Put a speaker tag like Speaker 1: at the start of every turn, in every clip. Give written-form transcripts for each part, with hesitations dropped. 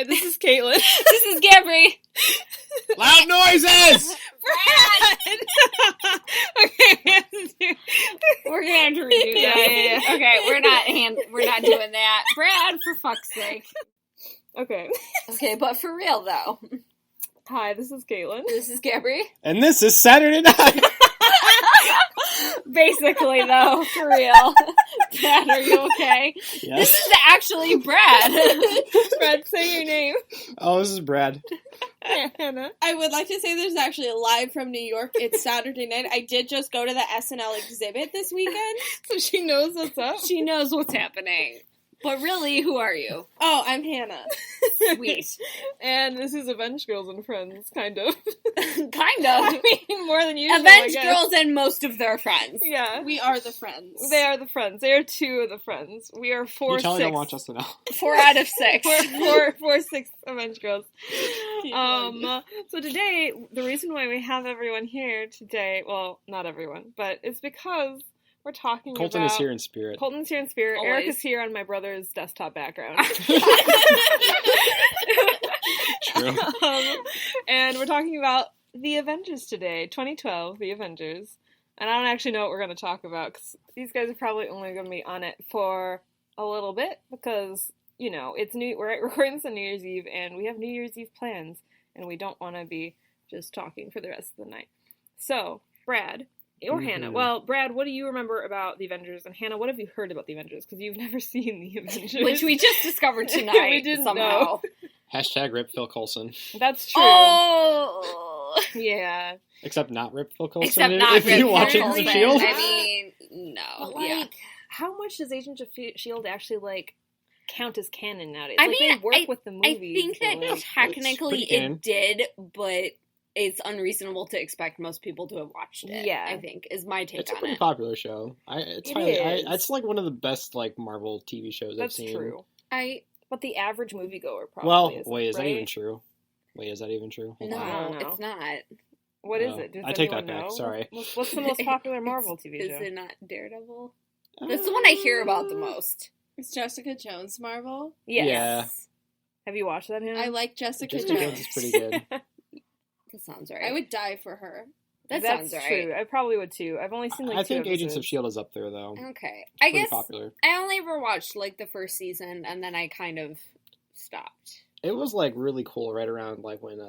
Speaker 1: Hi, this is Caitlin.
Speaker 2: This is Gabry.
Speaker 3: Loud noises!
Speaker 2: Brad!
Speaker 1: Okay,
Speaker 2: We're gonna have to redo that.
Speaker 1: Yeah.
Speaker 2: Okay, we're not doing that. Brad, for fuck's sake.
Speaker 1: Okay.
Speaker 2: Okay, but for real though.
Speaker 1: Hi, this is Caitlin.
Speaker 2: This is Gabry.
Speaker 3: And this is Saturday night!
Speaker 2: Basically though, for real. Brad, are you okay?
Speaker 3: Yes.
Speaker 2: This is actually Brad.
Speaker 1: Brad, say your name.
Speaker 3: Oh, this is Brad.
Speaker 1: Hannah.
Speaker 4: I would like to say there's actually a live from New York. It's Saturday night. I did just go to the SNL exhibit this weekend.
Speaker 1: So she knows what's up.
Speaker 2: She knows what's happening. But really, who are you?
Speaker 4: Oh, I'm Hannah.
Speaker 2: Sweet.
Speaker 1: And this is AvengeGirls and Friends, kind of.
Speaker 2: Kind of.
Speaker 1: I mean, more than usual,
Speaker 2: AvengeGirls and most of their friends.
Speaker 1: Yeah.
Speaker 4: We are the friends.
Speaker 1: They are the friends. They are two of the friends. We are
Speaker 3: You tell her
Speaker 1: six.
Speaker 3: don't watch us now.
Speaker 2: 4 out of 6.
Speaker 1: Four, 6 AvengeGirls. So today, the reason why we have everyone here today, well, not everyone, but it's because we're talking
Speaker 3: Colton
Speaker 1: about...
Speaker 3: is here in spirit.
Speaker 1: Colton's here in spirit.
Speaker 2: Always.
Speaker 1: Eric is here on my brother's desktop background.
Speaker 3: True.
Speaker 1: And we're talking about the Avengers today, 2012, the Avengers. And I don't actually know what we're going to talk about, because these guys are probably only going to be on it for a little bit, because, you know, we're recording this on New Year's Eve, and we have New Year's Eve plans, and we don't want to be just talking for the rest of the night. So, Brad... Or Hannah. Well, Brad, what do you remember about the Avengers? And Hannah, what have you heard about the Avengers? Because you've never seen the Avengers.
Speaker 2: Which we just discovered tonight.
Speaker 1: We didn't
Speaker 2: somehow.
Speaker 1: know.
Speaker 3: Hashtag rip Phil Coulson.
Speaker 1: That's true.
Speaker 2: Oh!
Speaker 1: Yeah.
Speaker 3: Except not rip Phil Coulson.
Speaker 2: Except not
Speaker 3: if you
Speaker 2: Rip
Speaker 3: watch
Speaker 2: Coulson.
Speaker 3: Agents of S.H.I.E.L.D.
Speaker 2: I mean, no.
Speaker 1: But, like,
Speaker 2: Yeah.
Speaker 1: how much does Agents of S.H.I.E.L.D. actually, like, count as canon nowadays?
Speaker 2: I
Speaker 1: Like,
Speaker 2: mean,
Speaker 1: they work with the
Speaker 2: I
Speaker 1: movies.
Speaker 2: think that
Speaker 1: but, like,
Speaker 2: technically
Speaker 3: It's pretty
Speaker 2: it did, but it's unreasonable to expect most people to have watched it.
Speaker 1: Yeah.
Speaker 2: I think is my take
Speaker 3: It's a
Speaker 2: on
Speaker 3: pretty
Speaker 2: it.
Speaker 3: popular show. It's
Speaker 1: is.
Speaker 3: like one of the best like Marvel TV shows
Speaker 1: that's
Speaker 3: I've seen.
Speaker 1: true.
Speaker 2: I
Speaker 1: But the average moviegoer probably
Speaker 3: Well,
Speaker 1: isn't,
Speaker 3: wait, is that
Speaker 1: right?
Speaker 3: even true? Wait, is that even true? Hold
Speaker 2: no,
Speaker 3: on.
Speaker 1: I don't know.
Speaker 2: it's not.
Speaker 1: What is
Speaker 3: Oh,
Speaker 1: it? Does
Speaker 3: I take
Speaker 1: anyone
Speaker 3: that back,
Speaker 1: know?
Speaker 3: sorry.
Speaker 1: What's the most popular Marvel TV
Speaker 2: Is
Speaker 1: show?
Speaker 2: it not Daredevil? That's the one I hear about the most.
Speaker 4: It's Jessica Jones Marvel.
Speaker 1: Yes.
Speaker 3: Yeah.
Speaker 1: Have you watched that, Hannah?
Speaker 4: I like Jessica
Speaker 3: Jessica
Speaker 4: Jones.
Speaker 3: Jones is pretty good.
Speaker 2: That sounds right.
Speaker 4: I would die for her.
Speaker 2: That
Speaker 1: That's
Speaker 2: sounds right.
Speaker 1: true. I probably would too. I've only seen like
Speaker 3: I
Speaker 1: two
Speaker 3: think Agents of
Speaker 1: episodes.
Speaker 3: S.H.I.E.L.D. is up there though.
Speaker 2: Okay.
Speaker 3: It's
Speaker 2: I
Speaker 3: pretty
Speaker 2: guess
Speaker 3: popular.
Speaker 2: I only ever watched like the first season and then I kind of stopped.
Speaker 3: It was like really cool right around like when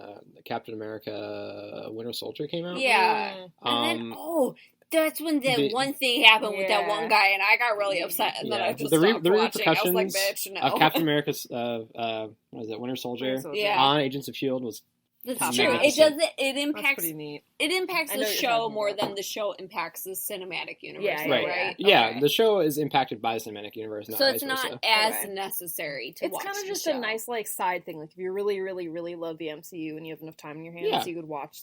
Speaker 3: Captain America Winter Soldier came out.
Speaker 2: Yeah.
Speaker 1: Mm.
Speaker 2: And then that's when the
Speaker 3: the-
Speaker 2: one thing happened with that
Speaker 1: Yeah.
Speaker 2: one guy and I got really upset and then I just
Speaker 3: the
Speaker 2: stopped watching. I was
Speaker 3: repercussions
Speaker 2: like, bitch, no.
Speaker 3: of Captain America's what is it, Winter Soldier
Speaker 2: Yeah.
Speaker 3: on Agents of S.H.I.E.L.D. was
Speaker 2: That's
Speaker 3: Top
Speaker 2: true. It
Speaker 3: magnificent.
Speaker 2: doesn't. It
Speaker 1: That's
Speaker 2: impacts.
Speaker 1: pretty neat.
Speaker 2: It impacts
Speaker 1: I know
Speaker 2: the
Speaker 1: what you're
Speaker 2: show
Speaker 1: talking
Speaker 2: more
Speaker 1: about.
Speaker 2: than the show impacts the cinematic universe.
Speaker 1: Yeah,
Speaker 2: though,
Speaker 3: right.
Speaker 2: right?
Speaker 3: Yeah,
Speaker 2: Okay.
Speaker 3: the show is impacted by the cinematic universe, not
Speaker 2: So
Speaker 3: vice
Speaker 2: it's not
Speaker 3: versa.
Speaker 2: as
Speaker 1: Okay.
Speaker 2: necessary to
Speaker 1: It's
Speaker 2: watch.
Speaker 1: kind of
Speaker 2: the
Speaker 1: just
Speaker 2: show.
Speaker 1: a nice like side thing. Like if you really, really, really love the MCU and you have enough time in your hands,
Speaker 3: Yeah.
Speaker 1: you could watch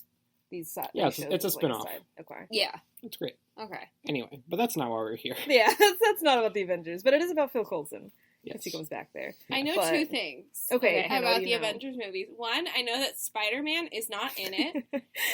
Speaker 1: these.
Speaker 3: Yeah,
Speaker 1: these
Speaker 3: it's a
Speaker 1: shows as, like,
Speaker 3: spin-off.
Speaker 1: side. Okay.
Speaker 2: Yeah.
Speaker 3: It's great.
Speaker 2: Okay.
Speaker 3: Anyway, but that's not why we're here.
Speaker 1: Yeah, that's not about the Avengers, but it is about Phil Coulson.
Speaker 3: Yes.
Speaker 1: If he comes back there.
Speaker 4: I know
Speaker 1: But-
Speaker 4: 2 things.
Speaker 1: Okay, Hannah, what
Speaker 4: about
Speaker 1: do
Speaker 4: the
Speaker 1: you know?
Speaker 4: Avengers movies. One, I know that Spider-Man is not in it.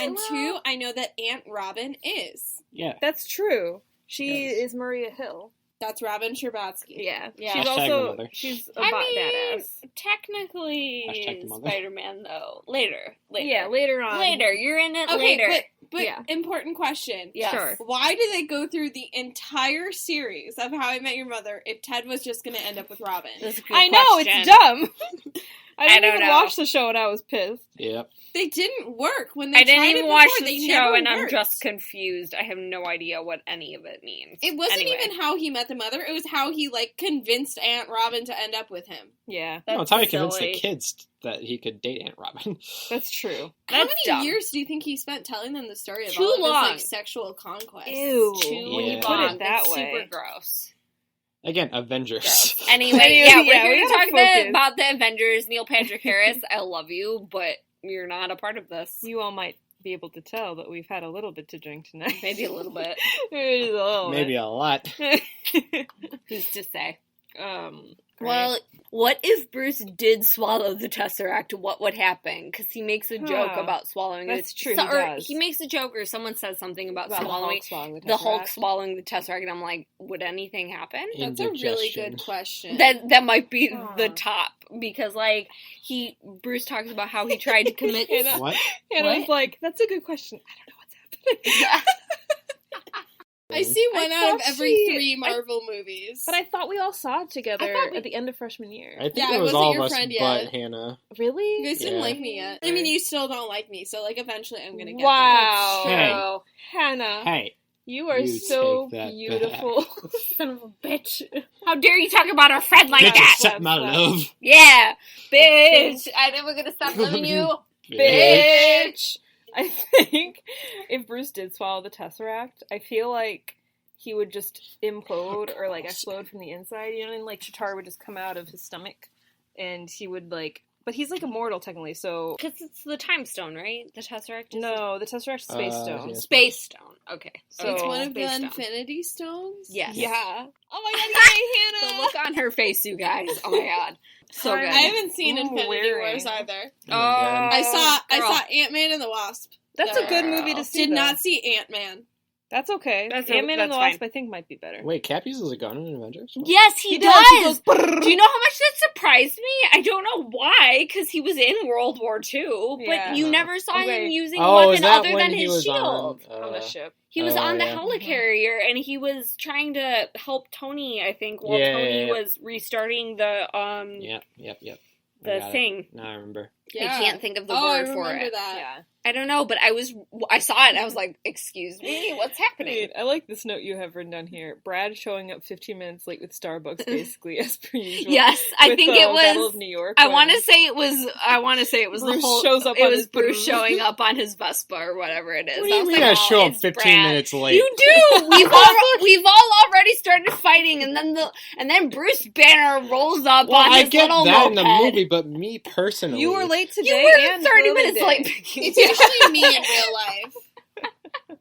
Speaker 4: And
Speaker 1: Well-
Speaker 4: 2, I know that Aunt Robin is.
Speaker 3: Yeah.
Speaker 1: That's true. She
Speaker 3: Yes.
Speaker 1: is Maria Hill.
Speaker 4: That's Robin Scherbatsky.
Speaker 1: Yeah.
Speaker 4: Yeah.
Speaker 1: She's
Speaker 3: Hashtag the
Speaker 1: also
Speaker 3: mother.
Speaker 1: she's a
Speaker 2: I mean,
Speaker 1: badass.
Speaker 2: technically,
Speaker 3: Hashtag the mother.
Speaker 2: Spider-Man though. Later.
Speaker 1: Yeah, later on.
Speaker 2: Later. You're in it
Speaker 4: Okay,
Speaker 2: later.
Speaker 4: but
Speaker 1: Yeah.
Speaker 4: important question.
Speaker 2: Yes.
Speaker 1: Sure.
Speaker 4: Why did they go through the entire series of How I Met Your Mother if Ted was just going to end up with Robin?
Speaker 2: That's a good
Speaker 1: I know,
Speaker 2: question.
Speaker 1: it's dumb. I
Speaker 2: I
Speaker 1: didn't
Speaker 2: don't
Speaker 1: even
Speaker 2: know.
Speaker 1: watch the show and I was pissed.
Speaker 3: Yep.
Speaker 4: They didn't work when they
Speaker 2: I didn't
Speaker 4: tried
Speaker 2: even
Speaker 4: it
Speaker 2: watch
Speaker 4: before.
Speaker 2: the
Speaker 4: They
Speaker 2: show,
Speaker 4: never
Speaker 2: and I'm
Speaker 4: worked.
Speaker 2: just confused. I have no idea what any of it means.
Speaker 4: It wasn't
Speaker 2: Anyway.
Speaker 4: even how he met the mother. It was how he convinced Aunt Robin to end up with him.
Speaker 1: Yeah,
Speaker 3: No, it's how he
Speaker 2: That's
Speaker 3: convinced
Speaker 2: silly.
Speaker 3: the kids that he could date Aunt Robin.
Speaker 1: that's true.
Speaker 4: How
Speaker 2: That's
Speaker 4: many
Speaker 2: dumb.
Speaker 4: years do you think he spent telling them the story of
Speaker 2: Too
Speaker 4: all of
Speaker 2: long.
Speaker 4: his sexual conquest?
Speaker 1: Ew.
Speaker 2: Too
Speaker 1: When you
Speaker 3: Yeah.
Speaker 1: put
Speaker 2: long.
Speaker 1: it that
Speaker 2: It's
Speaker 1: way.
Speaker 2: super gross.
Speaker 3: Again, Avengers.
Speaker 2: Gross. Anyway,
Speaker 1: Anyway,
Speaker 2: yeah, we're
Speaker 1: yeah, we
Speaker 2: here to
Speaker 1: gotta
Speaker 2: talk
Speaker 1: focus.
Speaker 2: about the Avengers. Neil Patrick Harris, I love you, but you're not a part of this.
Speaker 1: You all might be able to tell that we've had a little bit to drink tonight.
Speaker 2: Maybe a little bit.
Speaker 1: Maybe a little
Speaker 3: Maybe a lot.
Speaker 1: bit.
Speaker 2: Who's to say?
Speaker 1: Well,
Speaker 2: what if Bruce did swallow the Tesseract? What would happen? Because he makes a joke
Speaker 1: Huh.
Speaker 2: about swallowing
Speaker 1: That's
Speaker 2: it.
Speaker 1: true, he
Speaker 2: or
Speaker 1: does.
Speaker 2: he makes a joke, or someone says something about,
Speaker 1: about
Speaker 2: swallowing
Speaker 1: the Hulk
Speaker 2: the
Speaker 1: swallowing the
Speaker 2: Hulk swallowing the Tesseract, and I'm like, would anything happen?
Speaker 4: That's a really
Speaker 3: Indigestion.
Speaker 4: good question.
Speaker 2: That might be
Speaker 1: Huh.
Speaker 2: the top because, like, Bruce talks about how he tried to commit...
Speaker 3: What?
Speaker 1: And I was like, that's a good question. I don't know what's happening.
Speaker 4: I see one out of
Speaker 1: thought
Speaker 4: every
Speaker 1: she-
Speaker 4: 3 Marvel movies.
Speaker 1: But I thought we all saw it together
Speaker 2: I thought we-
Speaker 1: at the end of freshman year.
Speaker 3: I think
Speaker 4: Yeah, I
Speaker 3: it was
Speaker 4: wasn't
Speaker 3: all
Speaker 4: your
Speaker 3: of us
Speaker 4: friend
Speaker 3: but
Speaker 4: yet.
Speaker 3: Hannah.
Speaker 1: Really?
Speaker 4: You guys didn't
Speaker 3: Yeah.
Speaker 4: like me yet. I mean, you still don't like me, so, like, eventually I'm gonna get
Speaker 1: Wow.
Speaker 3: Hey.
Speaker 1: Hannah,
Speaker 3: Hey,
Speaker 1: you are
Speaker 3: You
Speaker 1: so
Speaker 3: take that
Speaker 1: beautiful.
Speaker 2: Son of a bitch. How dare you talk about our friend like
Speaker 3: bitch,
Speaker 2: that?
Speaker 3: accept my love.
Speaker 2: Yeah, bitch. I'm never gonna stop loving you.
Speaker 1: Bitch! I think if Bruce did swallow the Tesseract, I feel like he would just implode or, like, explode from the inside, you know, and, like, Chitauri would just come out of his stomach, and he would, like... But he's, like, immortal, technically, so...
Speaker 2: Because it's the time stone, right? The Tesseract is
Speaker 1: No, the Tesseract is Space Stone.
Speaker 3: yes.
Speaker 2: Space stone. Okay.
Speaker 1: So-
Speaker 4: It's one of the
Speaker 2: Space stone.
Speaker 4: Infinity Stones?
Speaker 2: Yes.
Speaker 1: Yeah.
Speaker 2: Oh my god, yay, Hannah! The look on her face, you guys. Oh my god. So good.
Speaker 4: I haven't seen
Speaker 1: I'm
Speaker 4: Infinity
Speaker 1: wearing-
Speaker 4: Wars either.
Speaker 3: Oh my God.
Speaker 4: I
Speaker 2: girl.
Speaker 4: saw Ant-Man and the Wasp.
Speaker 1: That's a good movie to see,
Speaker 4: Did
Speaker 1: though.
Speaker 4: not see Ant-Man.
Speaker 1: That's okay.
Speaker 2: That's
Speaker 1: Ant-Man and the
Speaker 2: fine.
Speaker 1: Wasp, I think, might be better.
Speaker 3: Wait, Cap uses a gun in Avengers?
Speaker 2: Yes, he,
Speaker 1: He
Speaker 2: does.
Speaker 1: does. He goes, "Brrr."
Speaker 2: Do you know how much that surprised me? I don't know why, because he was in World War II, but
Speaker 1: Yeah.
Speaker 2: you never saw
Speaker 1: Okay.
Speaker 2: him using a
Speaker 3: Oh,
Speaker 2: weapon
Speaker 3: is that
Speaker 2: other
Speaker 3: when
Speaker 2: than
Speaker 3: he
Speaker 2: his
Speaker 3: was
Speaker 2: shield.
Speaker 1: On the ship.
Speaker 2: He was on the
Speaker 3: yeah.
Speaker 2: helicarrier, and he was trying to help Tony, I think, while
Speaker 3: Yeah,
Speaker 2: Tony
Speaker 3: yeah, yeah.
Speaker 2: was restarting the
Speaker 3: Yep. I
Speaker 2: the
Speaker 3: got it.
Speaker 2: thing.
Speaker 3: Now I remember.
Speaker 4: Yeah.
Speaker 2: I can't think of the
Speaker 4: I
Speaker 2: word for
Speaker 4: remember
Speaker 2: it.
Speaker 4: that.
Speaker 1: Yeah.
Speaker 2: I don't know, but I saw it and I was like, excuse me, what's happening?
Speaker 1: Dude, I like this note you have written down here. Brad showing up 15 minutes late with Starbucks, basically, as per usual.
Speaker 2: Yes, I
Speaker 1: With
Speaker 2: think
Speaker 1: the
Speaker 2: it
Speaker 1: Battle
Speaker 2: was.
Speaker 1: of New York.
Speaker 2: I
Speaker 1: when-
Speaker 2: want to say it was. The
Speaker 1: Bruce
Speaker 2: whole.
Speaker 1: shows up
Speaker 2: it
Speaker 1: on
Speaker 2: was
Speaker 1: his
Speaker 2: Bruce
Speaker 1: Bruce.
Speaker 2: showing up on his Vespa or whatever it is.
Speaker 3: What do you
Speaker 2: was
Speaker 3: mean
Speaker 2: like,
Speaker 3: I
Speaker 2: oh,
Speaker 3: show up
Speaker 2: it's
Speaker 3: 15
Speaker 2: Brad.
Speaker 3: minutes late?
Speaker 2: You do. We've all already started fighting, and then Bruce Banner rolls up
Speaker 3: Well,
Speaker 2: on
Speaker 3: I
Speaker 2: his
Speaker 3: get
Speaker 2: little
Speaker 3: that in
Speaker 2: moped.
Speaker 3: the movie, but me personally...
Speaker 1: You were late
Speaker 2: You
Speaker 1: today
Speaker 2: were
Speaker 1: and
Speaker 2: 30
Speaker 1: the other
Speaker 2: minutes
Speaker 1: day.
Speaker 2: late.
Speaker 4: It's usually me in real life.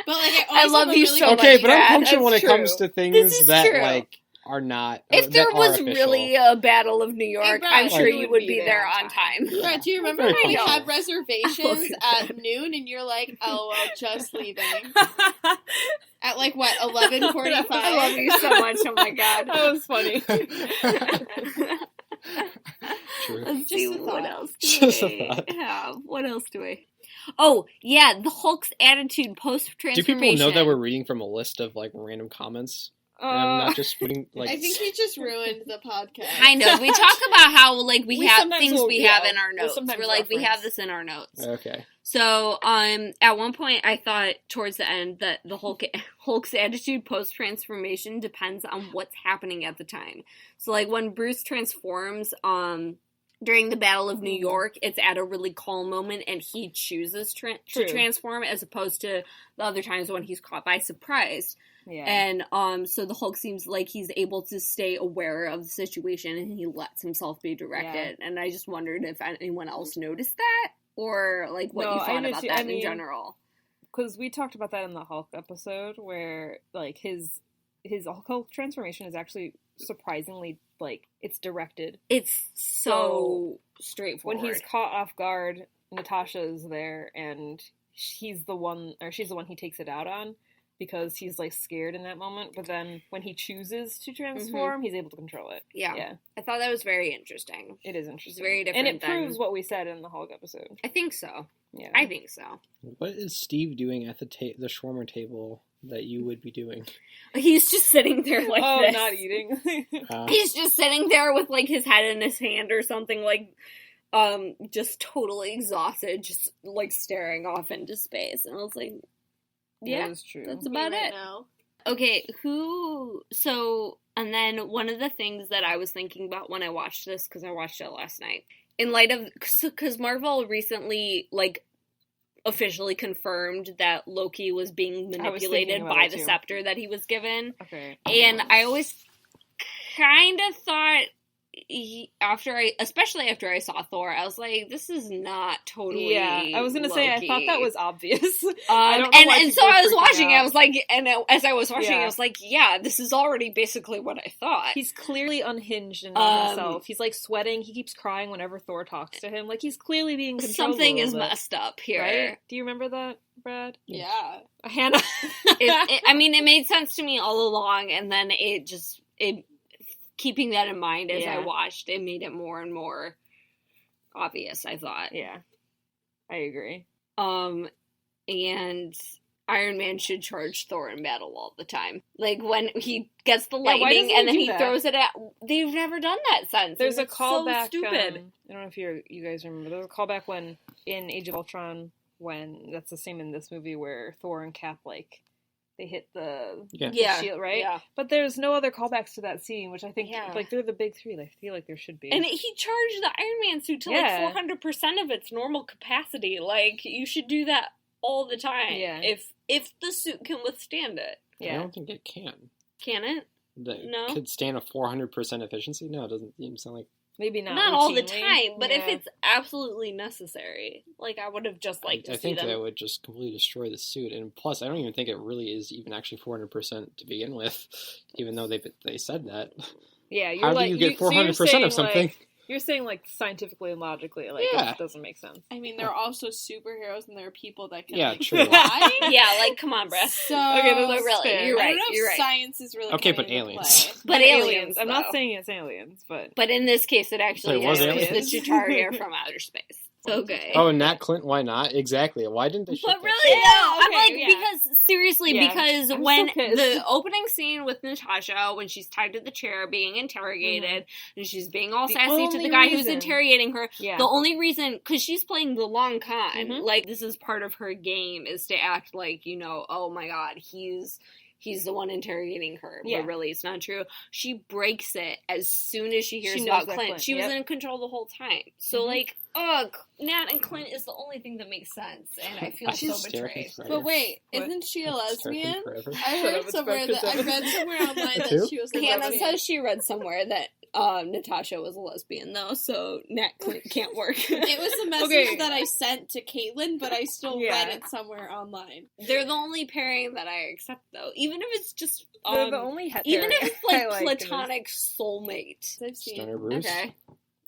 Speaker 4: But, like, I always
Speaker 2: love
Speaker 4: have a
Speaker 2: you
Speaker 4: really
Speaker 2: so
Speaker 4: good
Speaker 2: much,
Speaker 3: Okay, but I'm
Speaker 2: Brad.
Speaker 3: punctual when it
Speaker 1: That's
Speaker 3: comes
Speaker 1: true.
Speaker 3: to things
Speaker 2: This is
Speaker 3: that,
Speaker 2: true.
Speaker 3: like, are not...
Speaker 2: If
Speaker 3: that
Speaker 2: there
Speaker 3: are
Speaker 2: was
Speaker 3: official.
Speaker 2: really a Battle of New York,
Speaker 4: Brad,
Speaker 2: I'm sure
Speaker 1: you
Speaker 2: you
Speaker 1: would
Speaker 2: would be there on time.
Speaker 4: Brad, do you remember
Speaker 3: Very
Speaker 4: when we
Speaker 3: punctual.
Speaker 4: had
Speaker 2: I love
Speaker 4: reservations
Speaker 2: you,
Speaker 4: at
Speaker 2: Brad.
Speaker 4: noon and you're like, LOL, just leaving? At like what, 11:45?
Speaker 2: I love you so much. Oh my god.
Speaker 1: That was funny.
Speaker 3: True.
Speaker 2: Let's
Speaker 4: Just
Speaker 2: see
Speaker 4: a
Speaker 2: what
Speaker 4: thought.
Speaker 2: else
Speaker 3: Just a
Speaker 2: do we
Speaker 3: thought.
Speaker 2: have. What else do we? Oh yeah, the Hulk's attitude post
Speaker 3: Do
Speaker 2: transformation.
Speaker 3: people know that we're reading from a list of, like, random comments? And I'm not just putting, like...
Speaker 4: I think he just ruined the podcast.
Speaker 2: Kind of. We talk about how like we
Speaker 1: We
Speaker 2: have
Speaker 1: sometimes
Speaker 2: things
Speaker 1: will-
Speaker 2: we
Speaker 1: yeah,
Speaker 2: have in our
Speaker 1: we'll
Speaker 2: notes.
Speaker 1: sometimes
Speaker 2: We're like we have
Speaker 1: reference.
Speaker 2: this in our notes.
Speaker 3: Okay.
Speaker 2: So, at one point, I thought towards the end that the Hulk's attitude post transformation depends on what's happening at the time. So, like when Bruce transforms, during the Battle of New York, it's at a really calm moment, and he chooses to
Speaker 1: True.
Speaker 2: transform, as opposed to the other times when he's caught by surprise.
Speaker 1: Yeah.
Speaker 2: And so the Hulk seems like he's able to stay aware of the situation, and he lets himself be directed. And I just wondered if anyone else noticed that, or like what
Speaker 1: No,
Speaker 2: you
Speaker 1: I
Speaker 2: thought
Speaker 1: did
Speaker 2: about
Speaker 1: too.
Speaker 2: that
Speaker 1: I
Speaker 2: in
Speaker 1: mean,
Speaker 2: general.
Speaker 1: Because we talked about that in the Hulk episode, where, like, his Hulk transformation is actually surprisingly, like, it's directed.
Speaker 2: It's so straightforward.
Speaker 1: When he's caught off guard, Natasha is there, and she's the one he takes it out on, because he's, like, scared in that moment. But then when he chooses to transform, he's able to control it.
Speaker 2: yeah.
Speaker 1: Yeah,
Speaker 2: I thought that was very interesting.
Speaker 1: it is interesting.
Speaker 2: very different
Speaker 1: and it
Speaker 2: than-
Speaker 1: proves what we said in the Hulk episode.
Speaker 2: I think so.
Speaker 1: Yeah,
Speaker 2: I think so.
Speaker 3: What is Steve doing at the shawarma table that you would be doing?
Speaker 2: He's just sitting there like
Speaker 1: oh,
Speaker 2: this.
Speaker 1: not eating.
Speaker 2: He's just sitting there with like his head in his hand or something, like just totally exhausted, just like staring off into space. And I was like, yeah,
Speaker 1: that is true.
Speaker 2: that's
Speaker 4: Me
Speaker 2: about
Speaker 4: right
Speaker 2: it.
Speaker 4: now.
Speaker 2: Okay, and then one of the things that I was thinking about when I watched this, because I watched it last night, in light of, because Marvel recently, like, officially confirmed that Loki was being manipulated
Speaker 1: about
Speaker 2: by
Speaker 1: it
Speaker 2: the
Speaker 1: too.
Speaker 2: scepter that he was given.
Speaker 1: Okay.
Speaker 2: And I always kind of thought, especially after I saw Thor, I was like, this is not totally.
Speaker 1: Yeah, I was gonna say I thought that was obvious. I don't know why
Speaker 2: And so
Speaker 1: people were
Speaker 2: I was
Speaker 1: freaking
Speaker 2: watching it, I
Speaker 1: out.
Speaker 2: was like, and as I was watching it,
Speaker 1: Yeah.
Speaker 2: I was like, yeah, this is already basically what I thought.
Speaker 1: He's clearly unhinged and not himself. He's like sweating. He keeps crying whenever Thor talks to him. Like he's clearly being controlled.
Speaker 2: Something
Speaker 1: a
Speaker 2: is
Speaker 1: little bit,
Speaker 2: messed up here.
Speaker 1: right? Do you remember that, Brad?
Speaker 4: Yeah.
Speaker 1: Hannah.
Speaker 2: I mean, it made sense to me all along, and then it keeping that in mind as I
Speaker 1: Yeah.
Speaker 2: watched, it made it more and more obvious, I thought.
Speaker 1: Yeah. I agree.
Speaker 2: And Iron Man should charge Thor in battle all the time. Like, when he gets the
Speaker 1: why
Speaker 2: lightning
Speaker 1: doesn't he
Speaker 2: and then
Speaker 1: do
Speaker 2: he
Speaker 1: that?
Speaker 2: throws it at... They've never done that since.
Speaker 1: There's a
Speaker 2: and it's
Speaker 1: callback.
Speaker 2: so stupid.
Speaker 1: I don't know if you guys remember. There's a callback when in Age of Ultron, when that's the same in this movie where Thor and Cap they hit the shield, right?
Speaker 2: Yeah.
Speaker 1: But there's no other callbacks to that scene, which I think
Speaker 2: Yeah.
Speaker 1: they're the big three. I feel like there should be.
Speaker 2: And he charged the Iron Man suit to
Speaker 1: Yeah.
Speaker 2: like 400% of its normal capacity. Like, you should do that all the time.
Speaker 1: Yeah.
Speaker 2: If the suit can withstand it.
Speaker 3: I don't think it can.
Speaker 2: Can it?
Speaker 3: That
Speaker 2: No?
Speaker 3: could stand a 400% efficiency? No, it doesn't even sound like...
Speaker 1: Maybe not.
Speaker 2: Not all the
Speaker 1: routinely.
Speaker 2: time, but if
Speaker 1: Yeah.
Speaker 2: it's absolutely necessary. Like, I would have just liked to
Speaker 3: I
Speaker 2: see
Speaker 3: think
Speaker 2: them.
Speaker 3: that would just completely destroy the suit. And plus, I don't even think it really is even actually 400% to begin with, even though they said that.
Speaker 1: Yeah, you're
Speaker 3: How
Speaker 1: like,
Speaker 3: do you get
Speaker 1: so you're
Speaker 3: 400%
Speaker 1: saying,
Speaker 3: of something?
Speaker 1: Like, you're saying like scientifically and logically, like
Speaker 3: Yeah.
Speaker 1: it doesn't make sense.
Speaker 4: I mean, there are also superheroes and there are people that can
Speaker 3: Yeah,
Speaker 4: like,
Speaker 3: true.
Speaker 4: fly.
Speaker 2: Yeah, like, come on, bruh.
Speaker 4: So,
Speaker 1: Okay,
Speaker 2: But
Speaker 1: that's
Speaker 2: really,
Speaker 1: fair.
Speaker 2: you're
Speaker 4: I
Speaker 2: right,
Speaker 4: don't know
Speaker 2: you're
Speaker 4: if
Speaker 2: right.
Speaker 4: science is really
Speaker 3: Okay,
Speaker 4: coming
Speaker 3: but
Speaker 4: into
Speaker 3: aliens.
Speaker 4: play.
Speaker 2: But aliens,
Speaker 1: I'm not
Speaker 2: though.
Speaker 1: saying it's aliens, but
Speaker 2: But in this case, it actually
Speaker 3: So it was
Speaker 2: is, because
Speaker 3: aliens?
Speaker 2: the Chitauri are from outer space. Okay.
Speaker 3: Oh, Nat Clint, why not? Exactly. Why didn't they ship
Speaker 2: But
Speaker 3: that
Speaker 2: really,
Speaker 3: shit?
Speaker 2: no. I'm
Speaker 1: okay,
Speaker 2: like,
Speaker 1: yeah.
Speaker 2: because, seriously,
Speaker 1: Yeah.
Speaker 2: because
Speaker 1: I'm
Speaker 2: when
Speaker 1: so pissed.
Speaker 2: the opening scene with Natasha, when she's tied to the chair being interrogated, and she's being all
Speaker 1: The
Speaker 2: sassy to
Speaker 1: only
Speaker 2: the guy who's
Speaker 1: reason-
Speaker 2: interrogating her,
Speaker 1: yeah,
Speaker 2: the only reason, because she's playing the long con,
Speaker 1: Mhm.
Speaker 2: like, this is part of her game, is to act like, oh my god, he's the one interrogating her,
Speaker 1: Yeah.
Speaker 2: but really it's not true. She breaks it as soon as she hears
Speaker 1: She knows
Speaker 2: about
Speaker 1: that
Speaker 2: Clint.
Speaker 1: Clint,
Speaker 2: She was
Speaker 1: yep.
Speaker 2: in control the whole time. So,
Speaker 1: Mhm.
Speaker 2: like, Nat and Clint is the only thing that makes sense, and I feel so betrayed.
Speaker 4: But wait,
Speaker 1: What?
Speaker 4: isn't she a
Speaker 3: Hysterical
Speaker 4: lesbian?
Speaker 3: forever.
Speaker 4: I
Speaker 1: Shut
Speaker 4: heard
Speaker 1: up, it's
Speaker 4: somewhere
Speaker 1: about
Speaker 4: that I
Speaker 1: Chris
Speaker 4: read
Speaker 1: Evans.
Speaker 4: somewhere online
Speaker 3: Who?
Speaker 4: that she was a
Speaker 2: Hannah
Speaker 4: lesbian.
Speaker 2: says she read somewhere that Natasha was a lesbian, though, so Nat Clint can't work.
Speaker 4: It was a message
Speaker 1: Okay.
Speaker 4: that I sent to Caitlin, but I still
Speaker 1: Yeah.
Speaker 4: read it somewhere online.
Speaker 2: They're the only pairing that I accept, though. Even if it's just,
Speaker 1: they're the only
Speaker 2: even if it's like
Speaker 1: I like in this.
Speaker 2: platonic soulmate.
Speaker 4: I've seen.
Speaker 3: Stoner Bruce?
Speaker 2: Okay.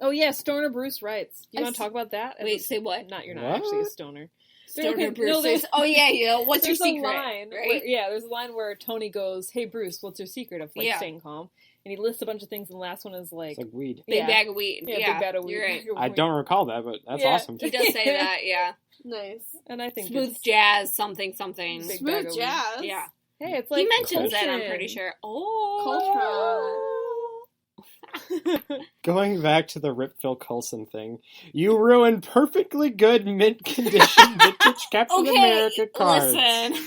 Speaker 1: Oh yeah, Stoner Bruce writes. You
Speaker 4: I
Speaker 1: want to talk about that?
Speaker 2: Wait, say what?
Speaker 1: Not you're not
Speaker 3: What?
Speaker 1: actually a stoner.
Speaker 2: Stoner
Speaker 1: Okay,
Speaker 2: Bruce
Speaker 1: no, there's-
Speaker 2: says, oh yeah, what's your
Speaker 1: There's a
Speaker 2: secret?
Speaker 1: line,
Speaker 2: right?
Speaker 1: there's a line where Tony goes, "Hey Bruce, what's your secret of
Speaker 2: Yeah.
Speaker 1: staying calm?" And he lists a bunch of things, and the last one is like,
Speaker 3: It's like weed.
Speaker 2: Big
Speaker 1: yeah.
Speaker 2: bag of weed.
Speaker 1: yeah,
Speaker 2: Yeah,
Speaker 1: big bag of weed.
Speaker 2: you're right.
Speaker 3: I don't recall that, but that's
Speaker 1: Yeah.
Speaker 3: awesome.
Speaker 2: He does say that, yeah.
Speaker 4: Nice.
Speaker 1: And I think
Speaker 2: Smooth
Speaker 1: it's,
Speaker 2: jazz, something, something.
Speaker 1: Big bag
Speaker 4: Smooth
Speaker 1: of
Speaker 4: jazz.
Speaker 2: Yeah.
Speaker 1: hey, it's like
Speaker 2: He mentions that, I'm
Speaker 1: Colton.
Speaker 2: pretty sure. Oh.
Speaker 3: Going back to the Rip Phil Coulson thing, you ruined perfectly good mint condition vintage Captain
Speaker 2: Okay,
Speaker 3: America cards.
Speaker 2: listen.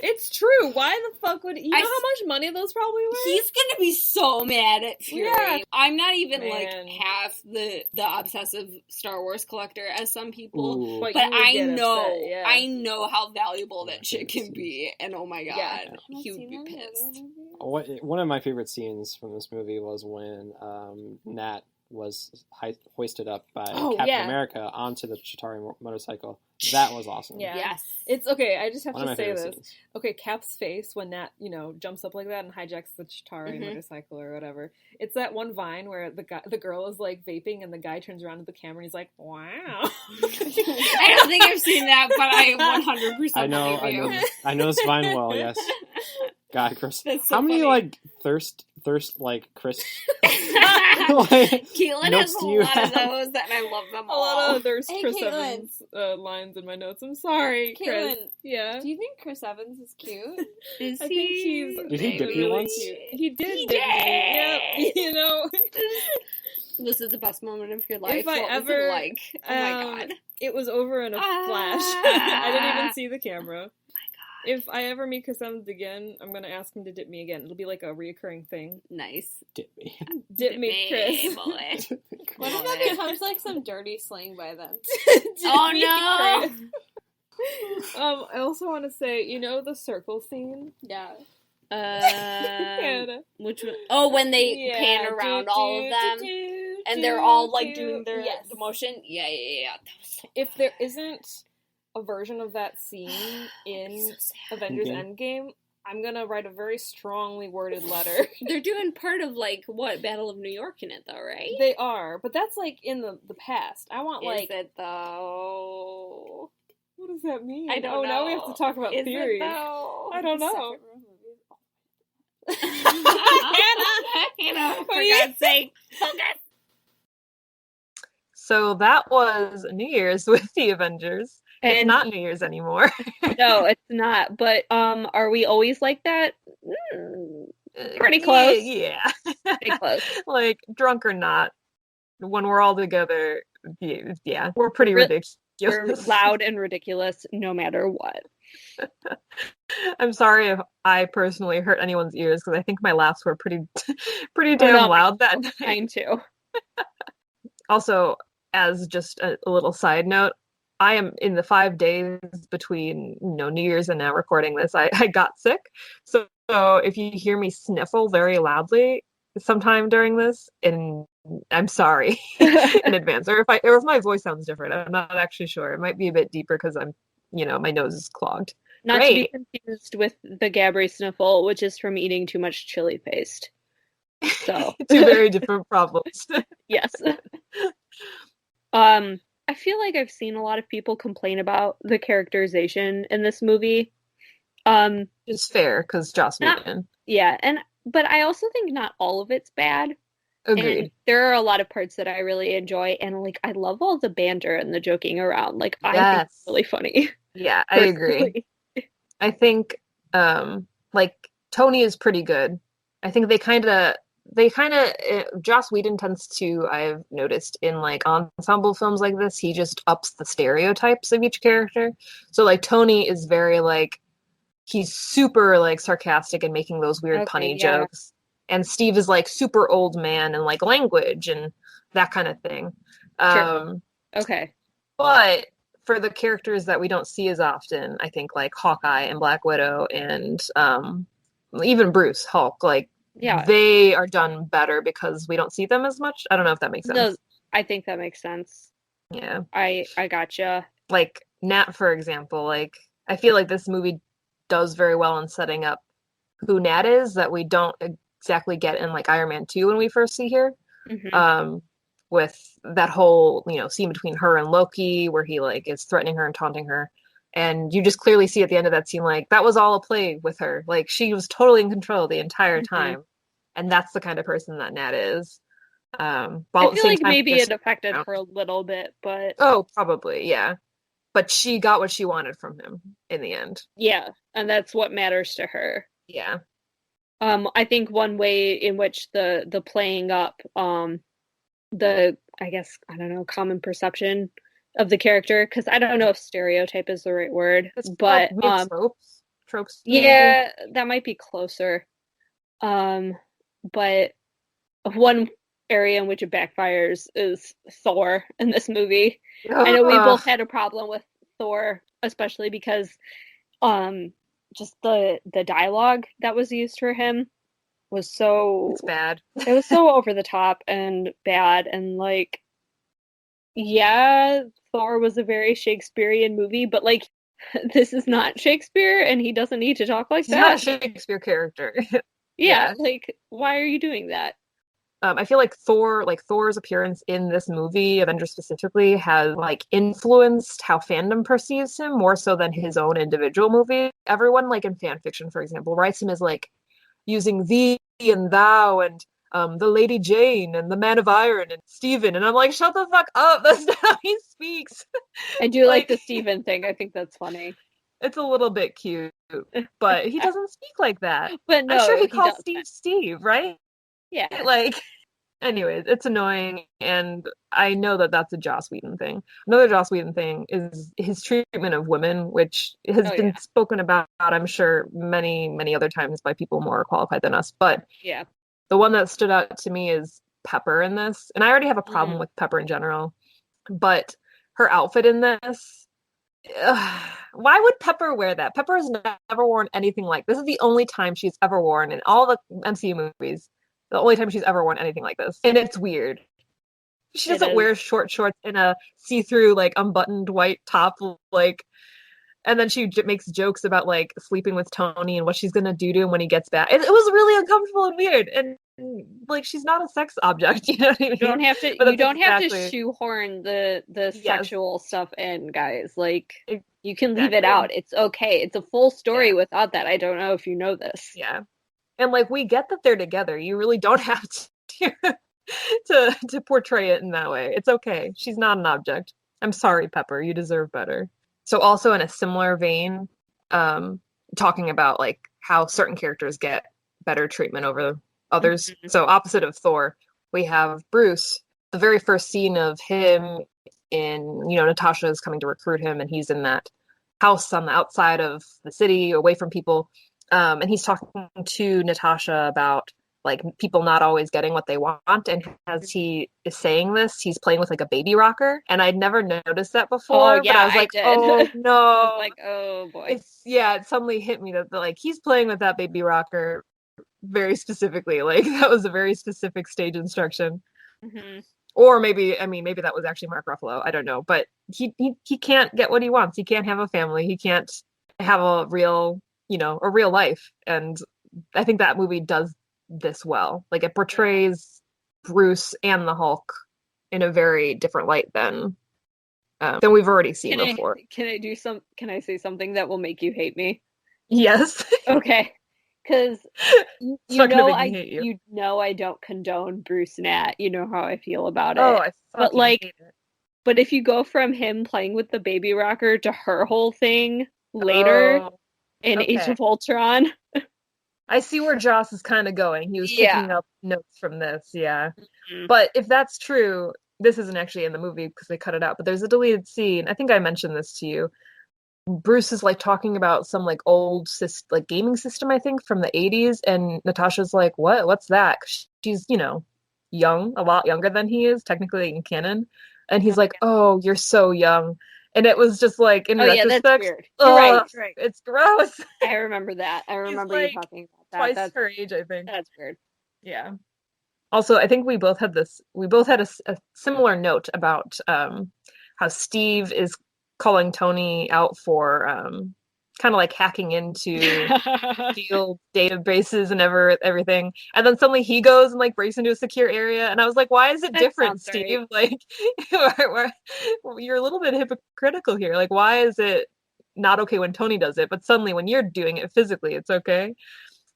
Speaker 1: It's true. Why the fuck would you know
Speaker 2: I-
Speaker 1: how much money those probably were?
Speaker 2: He's gonna be so mad at Fury.
Speaker 1: Yeah.
Speaker 2: I'm not even
Speaker 1: Man.
Speaker 2: like half the obsessive Star Wars collector as some people.
Speaker 3: Ooh.
Speaker 1: But
Speaker 2: But
Speaker 1: you would
Speaker 2: I
Speaker 1: get
Speaker 2: know,
Speaker 1: upset, yeah.
Speaker 2: I know how valuable that shit
Speaker 3: Yes.
Speaker 2: can be, and oh my god,
Speaker 1: Yeah.
Speaker 2: he would be pissed.
Speaker 3: One of my favorite scenes from this movie was when Nat was hoisted up by
Speaker 1: Oh,
Speaker 3: Captain
Speaker 1: yeah.
Speaker 3: America onto the Chitauri motorcycle. That was awesome.
Speaker 1: Yeah.
Speaker 2: Yes,
Speaker 1: It's okay. I just have
Speaker 3: One of
Speaker 1: to
Speaker 3: my
Speaker 1: say
Speaker 3: favorite
Speaker 1: this.
Speaker 3: scenes.
Speaker 1: Okay, Cap's face when Nat, jumps up like that and hijacks the Chitauri
Speaker 2: Mhm.
Speaker 1: motorcycle or whatever. It's that one vine where the girl is like vaping and the guy turns around to the camera and he's like, "Wow."
Speaker 2: I don't think I've seen that, but I 100%
Speaker 3: I know,
Speaker 2: believe you.
Speaker 3: I know this vine well. Yes. God, Chris.
Speaker 2: That's so
Speaker 3: How many
Speaker 2: funny.
Speaker 3: like thirst like Chris? like,
Speaker 2: Keelan
Speaker 3: notes
Speaker 2: has a
Speaker 3: do you
Speaker 2: lot of
Speaker 3: have?
Speaker 2: those, and I love them
Speaker 1: A
Speaker 2: all.
Speaker 1: lot of there's
Speaker 4: Hey,
Speaker 1: Chris
Speaker 4: Caitlin.
Speaker 1: Evans lines in my notes. I'm sorry, Chris.
Speaker 4: Caitlin,
Speaker 1: Yeah.
Speaker 4: do you think Chris Evans is cute?
Speaker 2: Is
Speaker 1: I think he's
Speaker 3: Did he dip you
Speaker 1: really
Speaker 3: once?
Speaker 1: cute. He did
Speaker 2: He
Speaker 1: dip me. Yep.
Speaker 2: did. Was it the best moment of your life?
Speaker 1: If I
Speaker 2: what was
Speaker 1: ever-
Speaker 2: it like? Oh my
Speaker 1: um,
Speaker 2: god.
Speaker 1: It was over in a
Speaker 2: Ah.
Speaker 1: flash. I didn't even see the camera. If I ever meet Chris Evans again, I'm gonna ask him to dip me again. It'll be like a reoccurring thing.
Speaker 2: Nice.
Speaker 3: dip me.
Speaker 1: Dip me, Chris.
Speaker 2: boy.
Speaker 4: What if that becomes like some dirty slang by then?
Speaker 1: Dip
Speaker 2: Oh,
Speaker 1: me,
Speaker 2: no.
Speaker 1: Chris. I also want to say, the circle scene?
Speaker 4: Yeah.
Speaker 1: Hannah.
Speaker 2: Which one? Oh, when they
Speaker 1: Yeah,
Speaker 2: pan around
Speaker 1: do,
Speaker 2: all
Speaker 1: do,
Speaker 2: of them,
Speaker 1: do,
Speaker 2: and
Speaker 1: do,
Speaker 2: they're all like
Speaker 1: do.
Speaker 2: doing their
Speaker 1: Yes.
Speaker 2: the motion. Yeah. That was so.
Speaker 1: If there isn't a version of that scene in
Speaker 2: So sad.
Speaker 1: Avengers
Speaker 3: Endgame.
Speaker 1: Endgame, I'm gonna write a very strongly worded letter.
Speaker 2: They're doing part of like what Battle of New York in it though, right?
Speaker 1: They are, but that's like in the past. I want
Speaker 2: Is
Speaker 1: like
Speaker 2: it though?
Speaker 1: what does that mean?
Speaker 2: I don't know.
Speaker 1: Now we have to talk about
Speaker 2: Is
Speaker 1: theories.
Speaker 2: it though?
Speaker 1: I don't know.
Speaker 2: Hannah, for God's sake, focus.
Speaker 1: So that was New Year's with the Avengers. It's
Speaker 2: And
Speaker 1: not New Year's anymore.
Speaker 2: no, it's not. But are we always like that? Pretty close.
Speaker 1: Yeah.
Speaker 2: Pretty close.
Speaker 1: Like, drunk or not, when we're all together, yeah, we're pretty ridiculous.
Speaker 2: We're loud and ridiculous no matter what.
Speaker 1: I'm sorry if I personally hurt anyone's ears because I think my laughs were pretty damn loud that night.
Speaker 2: Mine too.
Speaker 1: Also, as just a little side note, I am in the 5 days between New Year's and now recording this. I got sick, so if you hear me sniffle very loudly sometime during this, and I'm sorry in advance, or if my voice sounds different, I'm not actually sure. It might be a bit deeper because I'm my nose is clogged.
Speaker 2: Not to be confused with the Gabry sniffle, which is from eating too much chili paste. So
Speaker 1: two very different problems.
Speaker 2: Yes. I feel like I've seen a lot of people complain about the characterization in this movie.
Speaker 1: It's fair because Joss Whedon.
Speaker 2: Yeah, but I also think not all of it's bad.
Speaker 1: Agreed.
Speaker 2: And there are a lot of parts that I really enjoy, and like I love all the banter and the joking around. Like I think it's really funny.
Speaker 1: Yeah, I agree. I think like Tony is pretty good. I think they kind of Joss Whedon tends to, I've noticed in like ensemble films like this, he just ups the stereotypes of each character. So like Tony is very like he's super like sarcastic and making those weird punny jokes. And Steve is like super old man and like language and that kind of thing.
Speaker 2: Sure. Okay.
Speaker 1: But for the characters that we don't see as often, I think like Hawkeye and Black Widow and even Bruce, Hulk, like they are done better because we don't see them as much. I don't know if that makes sense.
Speaker 2: No, I think that makes sense.
Speaker 1: Yeah.
Speaker 2: I gotcha.
Speaker 1: Like Nat, for example, like I feel like this movie does very well in setting up who Nat is that we don't exactly get in like Iron Man 2 when we first see her.
Speaker 2: Mm-hmm.
Speaker 1: With that whole, scene between her and Loki where he like is threatening her and taunting her. And you just clearly see at the end of that scene, like that was all a play with her. Like she was totally in control the entire time. And that's the kind of person that Nat is.
Speaker 2: I feel like maybe it affected her a little bit, but...
Speaker 1: Oh, probably, yeah. But she got what she wanted from him in the end.
Speaker 2: Yeah, and that's what matters to her.
Speaker 1: Yeah.
Speaker 2: I think one way in which the playing up the, I guess, I don't know, common perception of the character, because I don't know if stereotype is the right word, but
Speaker 1: tropes.
Speaker 2: Yeah, that might be closer. But one area in which it backfires is Thor in this movie. I know we both had a problem with Thor, especially because just the dialogue that was used for him was so...
Speaker 1: It's bad.
Speaker 2: It was so over the top and bad, and like, yeah, Thor was a very Shakespearean movie, but like, this is not Shakespeare, and he doesn't need to talk like that.
Speaker 1: He's not a Shakespeare character.
Speaker 2: Yeah, like, why are you doing that?
Speaker 1: I feel like Thor's appearance in this movie, Avengers specifically, has like influenced how fandom perceives him more so than his own individual movie. Everyone, like in fan fiction, for example, writes him as like using thee and thou and the Lady Jane and the Man of Iron and Stephen, and I'm like, shut the fuck up! That's not how he speaks.
Speaker 2: I do like the Stephen thing. I think that's funny.
Speaker 1: It's a little bit cute, but he doesn't speak like that.
Speaker 2: But no,
Speaker 1: I'm sure he calls Steve, right?
Speaker 2: Yeah.
Speaker 1: Like, anyways, it's annoying, and I know that that's a Joss Whedon thing. Another Joss Whedon thing is his treatment of women, which has been spoken about, I'm sure, many, many other times by people more qualified than us. But
Speaker 2: yeah,
Speaker 1: the one that stood out to me is Pepper in this. And I already have a problem with Pepper in general, but her outfit in this, why would Pepper wear that? Pepper has never worn anything like this. Is the only time she's ever worn in all the MCU movies. The only time she's ever worn anything like this. And it's weird. She doesn't wear short shorts in a see-through, like, unbuttoned white top, like, and then she makes jokes about, like, sleeping with Tony and what she's gonna do to him when he gets back. It was really uncomfortable and weird. And, like, she's not a sex object, you know what I mean? You don't
Speaker 2: have to shoehorn the sexual stuff in, guys. Like, you can leave it out. It's okay. It's a full story without that. I don't know if you know this.
Speaker 1: Yeah.
Speaker 5: And like we get that they're together. You really don't have to to portray it in that way. It's okay. She's not an object. I'm sorry, Pepper. You deserve better. So also in a similar vein, talking about like how certain characters get better treatment over others.
Speaker 2: Mhm.
Speaker 5: So opposite of Thor, we have Bruce. The very first scene of him in, Natasha is coming to recruit him, and he's in that house on the outside of the city, away from people. And he's talking to Natasha about like people not always getting what they want. And as he is saying this, he's playing with like a baby rocker. And I'd never noticed that before, but
Speaker 2: yeah,
Speaker 5: I was like,
Speaker 2: I did.
Speaker 5: oh
Speaker 2: I
Speaker 5: no.
Speaker 2: was like, oh boy.
Speaker 5: It suddenly hit me that like he's playing with that baby rocker very specifically. Like that was a very specific stage instruction.
Speaker 2: Mhm.
Speaker 5: Or maybe that was actually Mark Ruffalo. I don't know, but he can't get what he wants. He can't have a family. He can't have a real life. And I think that movie does this well. Like it portrays Bruce and the Hulk in a very different light than we've already seen before.
Speaker 2: Can I say something that will make you hate me?
Speaker 5: Yes.
Speaker 2: Okay. Because
Speaker 5: It's not gonna make me hate you.
Speaker 2: you know I don't condone Bruce Nat. You know how I feel about it.
Speaker 5: Oh, I
Speaker 2: But
Speaker 5: fucking
Speaker 2: like,
Speaker 5: hate it.
Speaker 2: but if you go from him playing with the baby rocker to her whole thing later
Speaker 5: Oh,
Speaker 2: in Age
Speaker 5: okay.
Speaker 2: of Ultron,
Speaker 5: I see where Joss is kind of going. He was picking up notes from this, yeah.
Speaker 2: Mhm.
Speaker 5: But if that's true, this isn't actually in the movie because they cut it out, but there's a deleted scene. I think I mentioned this to you. Bruce is like talking about some like old like gaming system, I think, from the 80s, and Natasha's like, "What? What's that?" 'Cause she's, young, a lot younger than he is, technically in canon. And he's like, "Oh, you're so young." And it was just like in retrospect,
Speaker 2: that's weird. You're right.
Speaker 5: It's gross.
Speaker 2: I remember that. I remember you
Speaker 5: like
Speaker 2: talking about that.
Speaker 5: Twice her age, I think.
Speaker 2: That's weird.
Speaker 5: Yeah. Also, I think we both had a similar note about how Steve is calling Tony out for kind of like hacking into field databases and everything. And then suddenly he goes and like breaks into a secure area. And I was like, why is it
Speaker 2: That
Speaker 5: different,
Speaker 2: sounds right.
Speaker 5: Steve? Like, you're a little bit hypocritical here. Like, why is it not okay when Tony does it, but suddenly when you're doing it physically, it's okay?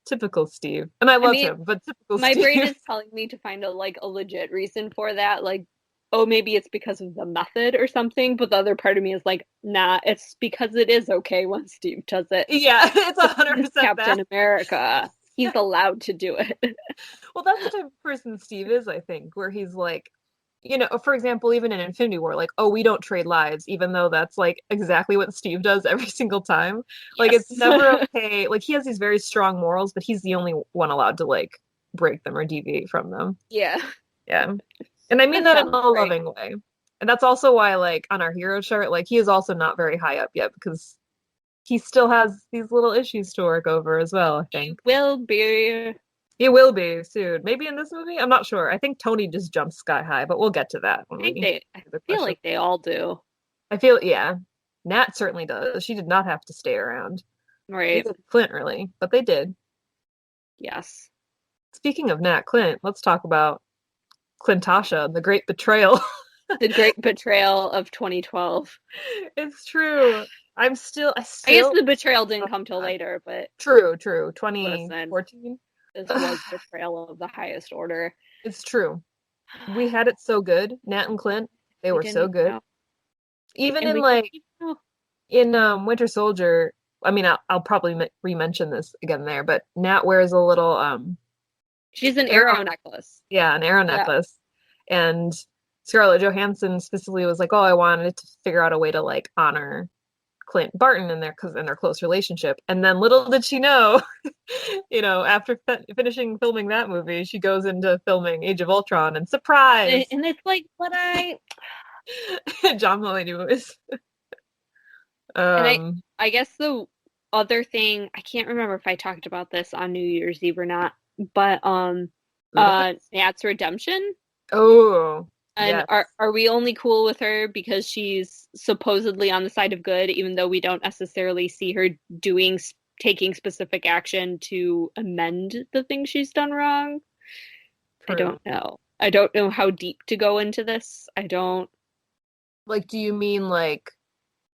Speaker 5: Typical Steve. And I love him, but typical
Speaker 2: my
Speaker 5: Steve.
Speaker 2: brain is telling me to find a legit reason for that. Like, oh, maybe it's because of the method or something. But the other part of me is like, nah, it's because it is okay when Steve does it.
Speaker 5: Yeah, it's 100%
Speaker 2: Captain America. He's allowed to do it.
Speaker 5: Well, that's the type of person Steve is, I think, where he's like, for example, even in Infinity War, like, oh, we don't trade lives, even though that's like exactly what Steve does every single time. Like,
Speaker 2: Yes.
Speaker 5: it's never okay. Like, he has these very strong morals, but he's the only one allowed to like break them or deviate from them.
Speaker 2: Yeah.
Speaker 5: Yeah. And I mean that in a loving way. And that's also why, like, on our hero chart, like, he is also not very high up yet because he still has these little issues to work over as well, I think.
Speaker 2: Will be.
Speaker 5: He will be soon. Maybe in this movie? I'm not sure. I think Tony just jumps sky high, but we'll get to that.
Speaker 2: I feel like they all do.
Speaker 5: Yeah. Nat certainly does. She did not have to stay around.
Speaker 2: Right.
Speaker 5: Neither did Clint, really. But they did.
Speaker 2: Yes.
Speaker 5: Speaking of Nat Clint, let's talk about Clintasha, the great betrayal.
Speaker 2: The great betrayal of 2012.
Speaker 5: It's true. I guess
Speaker 2: the betrayal didn't come till later, but
Speaker 5: True. 2014.
Speaker 2: This was betrayal of the highest order.
Speaker 5: It's true. We had it so good. Nat and Clint, they were so good.
Speaker 2: Know.
Speaker 5: Even in Winter Soldier, I mean, I'll probably re-mention this again there, but Nat wears a little
Speaker 2: she's an arrow necklace.
Speaker 5: Yeah, an arrow necklace. And Scarlett Johansson specifically was like, "Oh, I wanted to figure out a way to like honor Clint Barton in their close relationship." And then little did she know, after finishing filming that movie, she goes into filming Age of Ultron, and surprise!
Speaker 2: And it's like,
Speaker 5: John Mulaney was.
Speaker 2: And I guess the other thing, I can't remember if I talked about this on New Year's Eve or not, but Nat's redemption.
Speaker 5: Oh.
Speaker 2: And
Speaker 5: yes.
Speaker 2: Are we only cool with her because she's supposedly on the side of good, even though we don't necessarily see her taking specific action to amend the things she's done wrong? True. I don't know. I don't know how deep to go into this. I don't.
Speaker 5: Like, do you mean like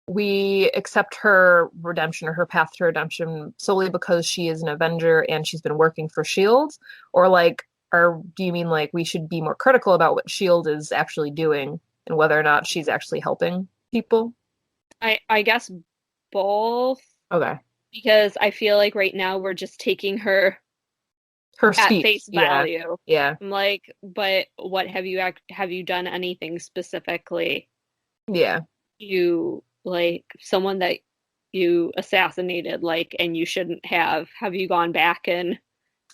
Speaker 5: we accept her redemption or her path to redemption solely because she is an Avenger and she's been working for Shield, or like, or do you mean like we should be more critical about what Shield is actually doing and whether or not she's actually helping people?
Speaker 2: I guess both,
Speaker 5: Okay.
Speaker 2: because I feel like right now we're just taking her
Speaker 5: Her
Speaker 2: at
Speaker 5: speech.
Speaker 2: face
Speaker 5: Yeah.
Speaker 2: value.
Speaker 5: Yeah.
Speaker 2: I'm like, but what have you done anything specifically?
Speaker 5: Yeah.
Speaker 2: You like someone that you assassinated, like, and you shouldn't have. Have you gone back and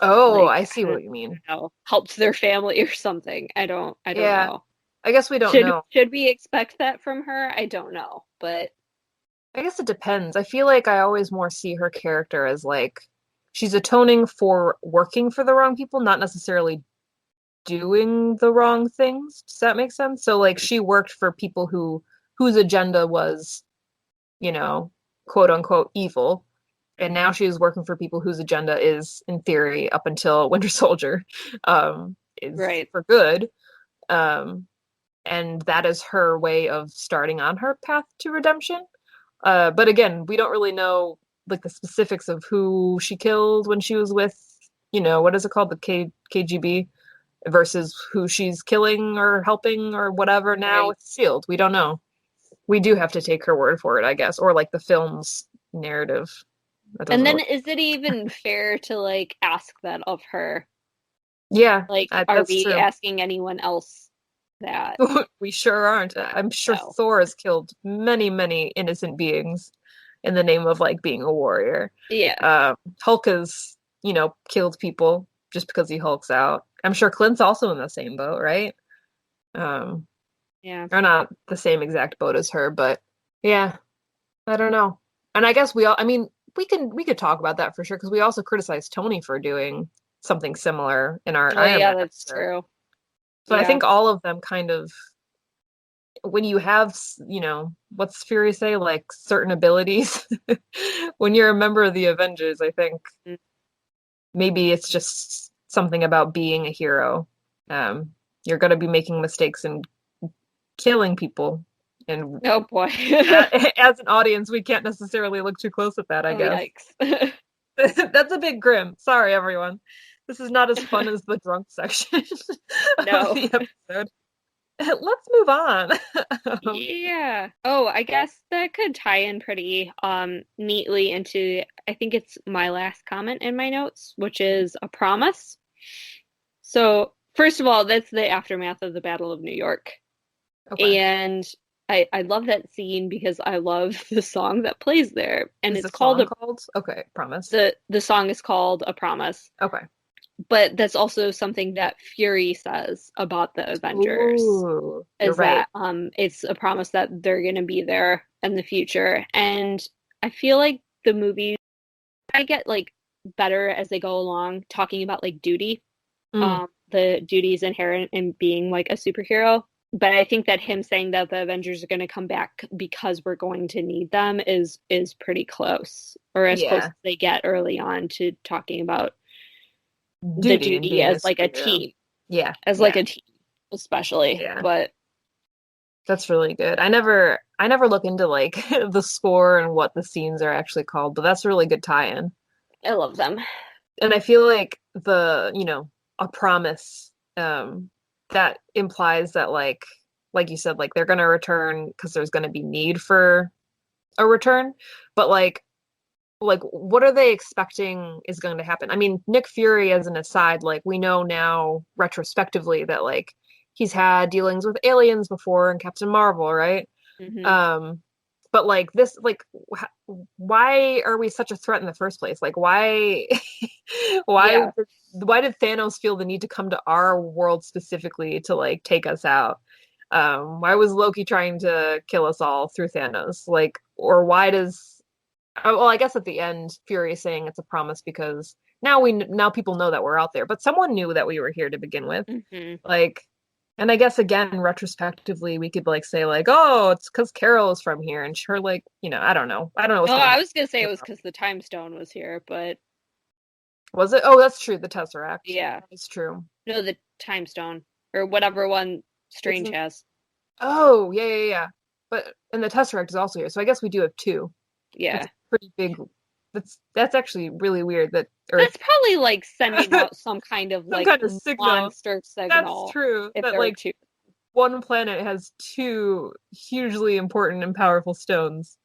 Speaker 5: Oh,
Speaker 2: like,
Speaker 5: I see
Speaker 2: I
Speaker 5: what
Speaker 2: don't
Speaker 5: you mean.
Speaker 2: know, helped their family or something? I don't
Speaker 5: Yeah.
Speaker 2: know.
Speaker 5: I guess we don't
Speaker 2: Should
Speaker 5: know.
Speaker 2: should we expect that from her? I don't know, but
Speaker 5: I guess it depends. I feel like I always more see her character as like she's atoning for working for the wrong people, not necessarily doing the wrong things. Does that make sense? So like she worked for people whose agenda was, you know, quote unquote evil. And now she is working for people whose agenda is, in theory, up until Winter Soldier, is
Speaker 2: right.
Speaker 5: for good. Um, and that is her way of starting on her path to redemption. But again, we don't really know like the specifics of who she killed when she was with, what is it called, the KGB, versus who she's killing or helping or whatever now
Speaker 2: Right.
Speaker 5: with Shield. We don't know. We do have to take her word for it, I guess, or like the film's narrative. That
Speaker 2: And
Speaker 5: doesn't
Speaker 2: then
Speaker 5: really...
Speaker 2: is it even fair to like ask that of her?
Speaker 5: Yeah,
Speaker 2: Like, are
Speaker 5: that's
Speaker 2: we
Speaker 5: true.
Speaker 2: asking anyone else that?
Speaker 5: We sure aren't. I'm sure
Speaker 2: No.
Speaker 5: Thor has killed many, many innocent beings in the name of like being a warrior.
Speaker 2: Yeah.
Speaker 5: Hulk has, killed people just because he hulks out. I'm sure Clint's also in the same boat, right? Um,
Speaker 2: Yeah.
Speaker 5: or not the same exact boat as her, but yeah, I don't know. And I guess I mean, we could talk about that for sure because we also criticized Tony for doing something similar in our
Speaker 2: Oh
Speaker 5: Iron
Speaker 2: yeah,
Speaker 5: Man
Speaker 2: that's
Speaker 5: episode.
Speaker 2: true.
Speaker 5: So I
Speaker 2: Yeah.
Speaker 5: think all of them kind of, when you have, what's Fury say, like certain abilities, when you're a member of the Avengers, I think
Speaker 2: Mm.
Speaker 5: maybe it's just something about being a hero. You're going to be making mistakes and killing people. And
Speaker 2: Oh boy.
Speaker 5: as an audience, we can't necessarily look too close at that, I
Speaker 2: Oh
Speaker 5: guess.
Speaker 2: yikes.
Speaker 5: That's a bit grim. Sorry, everyone. This is not as fun as the drunk section of
Speaker 2: No.
Speaker 5: the episode. Let's move on.
Speaker 2: Yeah. Oh, I guess that could tie in pretty neatly into, I think it's my last comment in my notes, which is a promise. So, first of all, that's the aftermath of the Battle of New York.
Speaker 5: Okay.
Speaker 2: And I love that scene because I love the song that plays there. And
Speaker 5: Is
Speaker 2: it's
Speaker 5: the
Speaker 2: called
Speaker 5: song called? Okay, promise.
Speaker 2: the song is called A Promise.
Speaker 5: Okay.
Speaker 2: But that's also something that Fury says about the Avengers.
Speaker 5: Ooh, you're
Speaker 2: Is
Speaker 5: right.
Speaker 2: that it's a promise that they're going to be there in the future. And I feel like the movies I get like better as they go along, talking about like duty,
Speaker 5: Mm,
Speaker 2: the duties inherent in being like a superhero. But I think that him saying that the Avengers are going to come back because we're going to need them is pretty close, or as close
Speaker 5: yeah.
Speaker 2: as they get early on to talking about the
Speaker 5: Duty and
Speaker 2: duty
Speaker 5: being a
Speaker 2: as like a
Speaker 5: superhero.
Speaker 2: team,
Speaker 5: Yeah.
Speaker 2: as like a team, especially.
Speaker 5: Yeah.
Speaker 2: But
Speaker 5: That's really good. I never look into like the score and what the scenes are actually called, but that's a really good tie-in.
Speaker 2: I love them.
Speaker 5: And I feel like a promise, that implies that like you said, like they're gonna return because there's gonna be need for a return. But like what are they expecting is going to happen? I mean, Nick Fury, as an aside, like we know now retrospectively that like he's had dealings with aliens before in Captain Marvel, right?
Speaker 2: Hmm.
Speaker 5: But like this, like why are we such a threat in the first place? Like why why
Speaker 2: Yeah.
Speaker 5: why did Thanos feel the need to come to our world specifically to like take us out? Why was Loki trying to kill us all through Thanos? Like, or why does well, I guess at the end, Fury is saying it's a promise because now people know that we're out there, but someone knew that we were here to begin with.
Speaker 2: Hmm.
Speaker 5: Like, and I guess again, retrospectively, we could like say like, oh, it's because Carol is from here, and her like, I don't know, what's
Speaker 2: Oh,
Speaker 5: gonna
Speaker 2: I
Speaker 5: happen.
Speaker 2: was gonna say it was because the time stone was here, but
Speaker 5: Was it? Oh, that's true. The Tesseract.
Speaker 2: yeah.
Speaker 5: It's true.
Speaker 2: No, the time stone or whatever one Strange
Speaker 5: It's
Speaker 2: has.
Speaker 5: oh yeah. and the Tesseract is also here, so I guess we do have two.
Speaker 2: Yeah.
Speaker 5: That's pretty big. That's actually really weird that
Speaker 2: That's probably like sending out some kind of like
Speaker 5: kind of signal.
Speaker 2: monster signal.
Speaker 5: That's true.
Speaker 2: If
Speaker 5: That
Speaker 2: there are
Speaker 5: like
Speaker 2: two.
Speaker 5: one planet has two hugely important and powerful stones,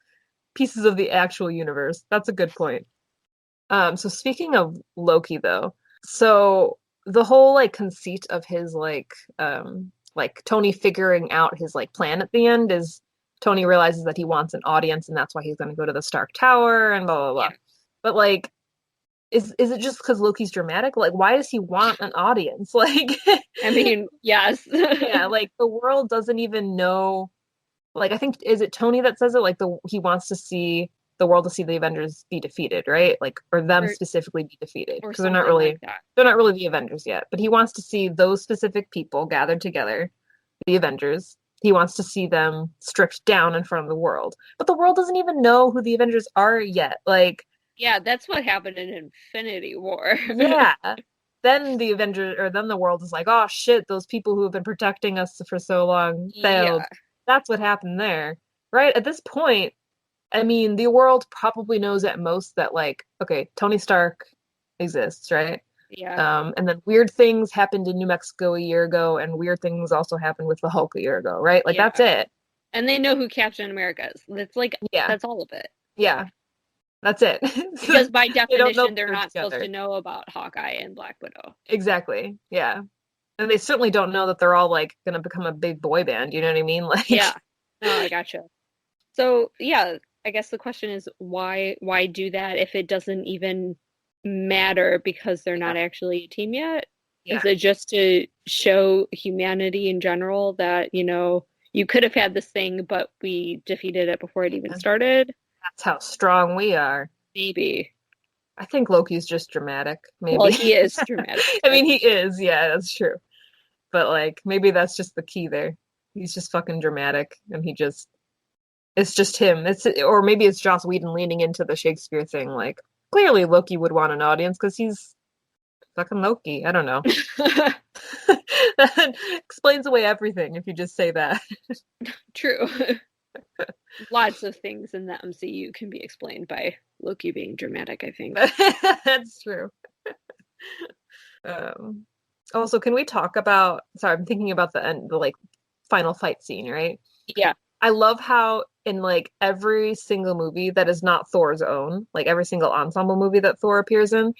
Speaker 5: pieces of the actual universe. That's a good point. So speaking of Loki though, so the whole like conceit of his like Tony figuring out his like plan at the end is Tony realizes that he wants an audience and that's why he's going to go to the Stark Tower and blah blah blah.
Speaker 2: Yeah.
Speaker 5: But like is it just because Loki's dramatic? Like why does he want an audience? Like
Speaker 2: I mean, yes.
Speaker 5: yeah, like the world doesn't even know. Like I think is it Tony that says it? Like he wants to see the world to see the Avengers be defeated, right? Like or them specifically be defeated
Speaker 2: Or
Speaker 5: because they're not really
Speaker 2: like
Speaker 5: they're not really the Avengers yet. But he wants to see those specific people gathered together, the Avengers. He wants to see them stripped down in front of the world. But the world doesn't even know who the Avengers are yet. Like
Speaker 2: yeah, that's what happened in Infinity War.
Speaker 5: yeah. Then the Avengers or then the world is like, oh shit, those people who have been protecting us for so long failed.
Speaker 2: Yeah.
Speaker 5: That's what happened there. Right? At this point, I mean, the world probably knows at most that, like, okay, Tony Stark exists, right?
Speaker 2: Yeah.
Speaker 5: And then weird things happened in New Mexico a year ago, and weird things also happened with the Hulk a year ago, right? Like,
Speaker 2: Yeah.
Speaker 5: that's it.
Speaker 2: And they know who Captain America is. That's like,
Speaker 5: Yeah.
Speaker 2: that's all of it.
Speaker 5: Yeah. That's it.
Speaker 2: Because by definition, they're
Speaker 5: they're
Speaker 2: not
Speaker 5: together.
Speaker 2: supposed to know about Hawkeye and Black Widow.
Speaker 5: Exactly. Yeah. And they certainly don't know that they're all, like, gonna become a big boy band, you know what I mean? Like,
Speaker 2: Yeah. No, I gotcha. So, yeah, I guess the question is why do that if it doesn't even matter because they're not actually a team yet?
Speaker 5: Yeah.
Speaker 2: Is it just to show humanity in general that, you know, you could have had this thing, but we defeated it before it even started?
Speaker 5: That's how strong we are.
Speaker 2: Maybe.
Speaker 5: I think Loki's just dramatic, maybe.
Speaker 2: Well, he is dramatic.
Speaker 5: I mean, he is, yeah, that's true. But, like, maybe that's just the key there. He's just fucking dramatic, and it's just him. Or maybe it's Joss Whedon leaning into the Shakespeare thing. Like, clearly Loki would want an audience because he's fucking Loki. I don't know. That explains away everything if you just say that.
Speaker 2: True. Lots of things in the MCU can be explained by Loki being dramatic, I think.
Speaker 5: That's true. Also, can we talk about? Sorry, I'm thinking about the end, the like final fight scene, right?
Speaker 2: Yeah.
Speaker 5: I love how in like every single movie that is not Thor's own, like every single ensemble movie that Thor appears in,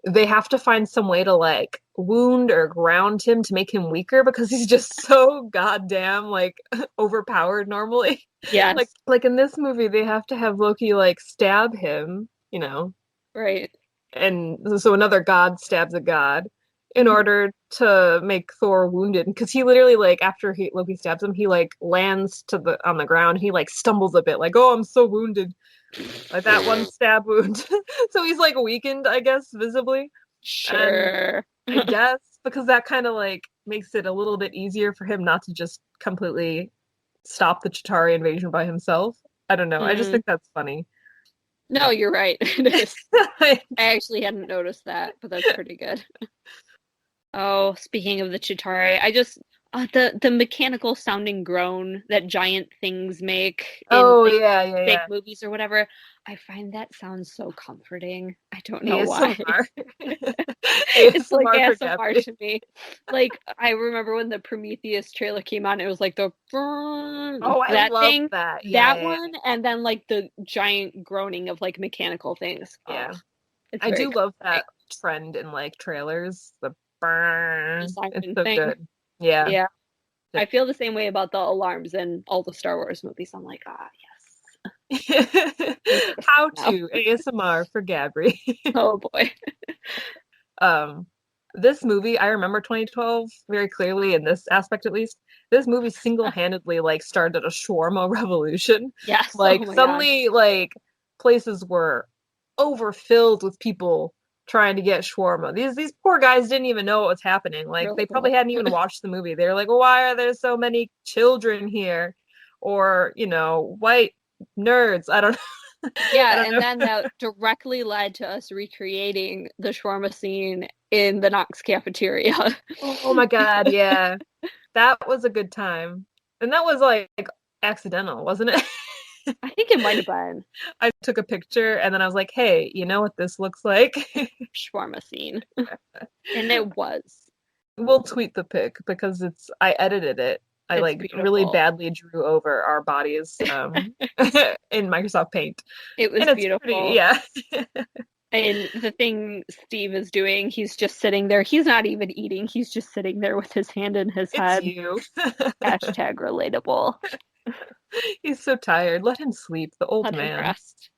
Speaker 5: they have to find some way to like wound or ground him to make him weaker because he's just so goddamn like overpowered normally.
Speaker 2: Yes.
Speaker 5: Like in this movie, they have to have Loki like stab him, you know.
Speaker 2: Right.
Speaker 5: And so another god stabs a god in order to make Thor wounded because he literally like after Loki stabs him, he like lands on the ground. He like stumbles a bit, like oh I'm so wounded, like that one stab wound. So he's like weakened, I guess, visibly.
Speaker 2: Sure.
Speaker 5: And I guess because that kind of like makes it a little bit easier for him not to just completely stop the Chitauri invasion by himself. I don't know. I just think that's funny.
Speaker 2: No, you're right. It is. I actually hadn't noticed that, but that's pretty good. Oh, speaking of the Chitauri, I just the mechanical sounding groan that giant things make in big movies or whatever. I find that sounds so comforting. I don't know why. It's like ASMR to me. Like I remember when the Prometheus trailer came on, it was like the
Speaker 5: I love
Speaker 2: thing,
Speaker 5: that.
Speaker 2: One, and then like the giant groaning of like mechanical things.
Speaker 5: Yeah, I do love that trend in like trailers. The burn, it's so good. Yeah,
Speaker 2: yeah. I feel the same way about the alarms in all the Star Wars movies. I'm like, yes.
Speaker 5: How to ASMR for Gabry.
Speaker 2: Oh boy.
Speaker 5: This movie, I remember 2012 very clearly in this aspect at least. This movie single-handedly like started a shawarma revolution.
Speaker 2: Yes.
Speaker 5: Like suddenly like places were overfilled with people trying to get shawarma. These poor guys didn't even know what was happening. Like they probably hadn't even watched the movie. They were like, well, why are there so many children here? Or, you know, white nerds. I don't know.
Speaker 2: Yeah, and then that directly led to us recreating the shawarma scene in the Knox cafeteria.
Speaker 5: Oh my god, yeah. That was a good time. And that was like accidental, wasn't it?
Speaker 2: I think it might have been
Speaker 5: I took a picture and then I was like, hey, you know what this looks like?
Speaker 2: shawarma scene. And it was.
Speaker 5: We'll tweet the pic because I edited it. I
Speaker 2: It's
Speaker 5: like really
Speaker 2: beautiful.
Speaker 5: badly drew over our bodies in Microsoft Paint.
Speaker 2: It was
Speaker 5: And it's
Speaker 2: beautiful.
Speaker 5: pretty, yeah.
Speaker 2: And the thing Steve is doing, he's just sitting there. He's not even eating. He's just sitting there with his hand in his
Speaker 5: It's
Speaker 2: head.
Speaker 5: you.
Speaker 2: Hashtag relatable.
Speaker 5: He's so tired. Let him sleep, the old
Speaker 2: Let him
Speaker 5: man.
Speaker 2: rest.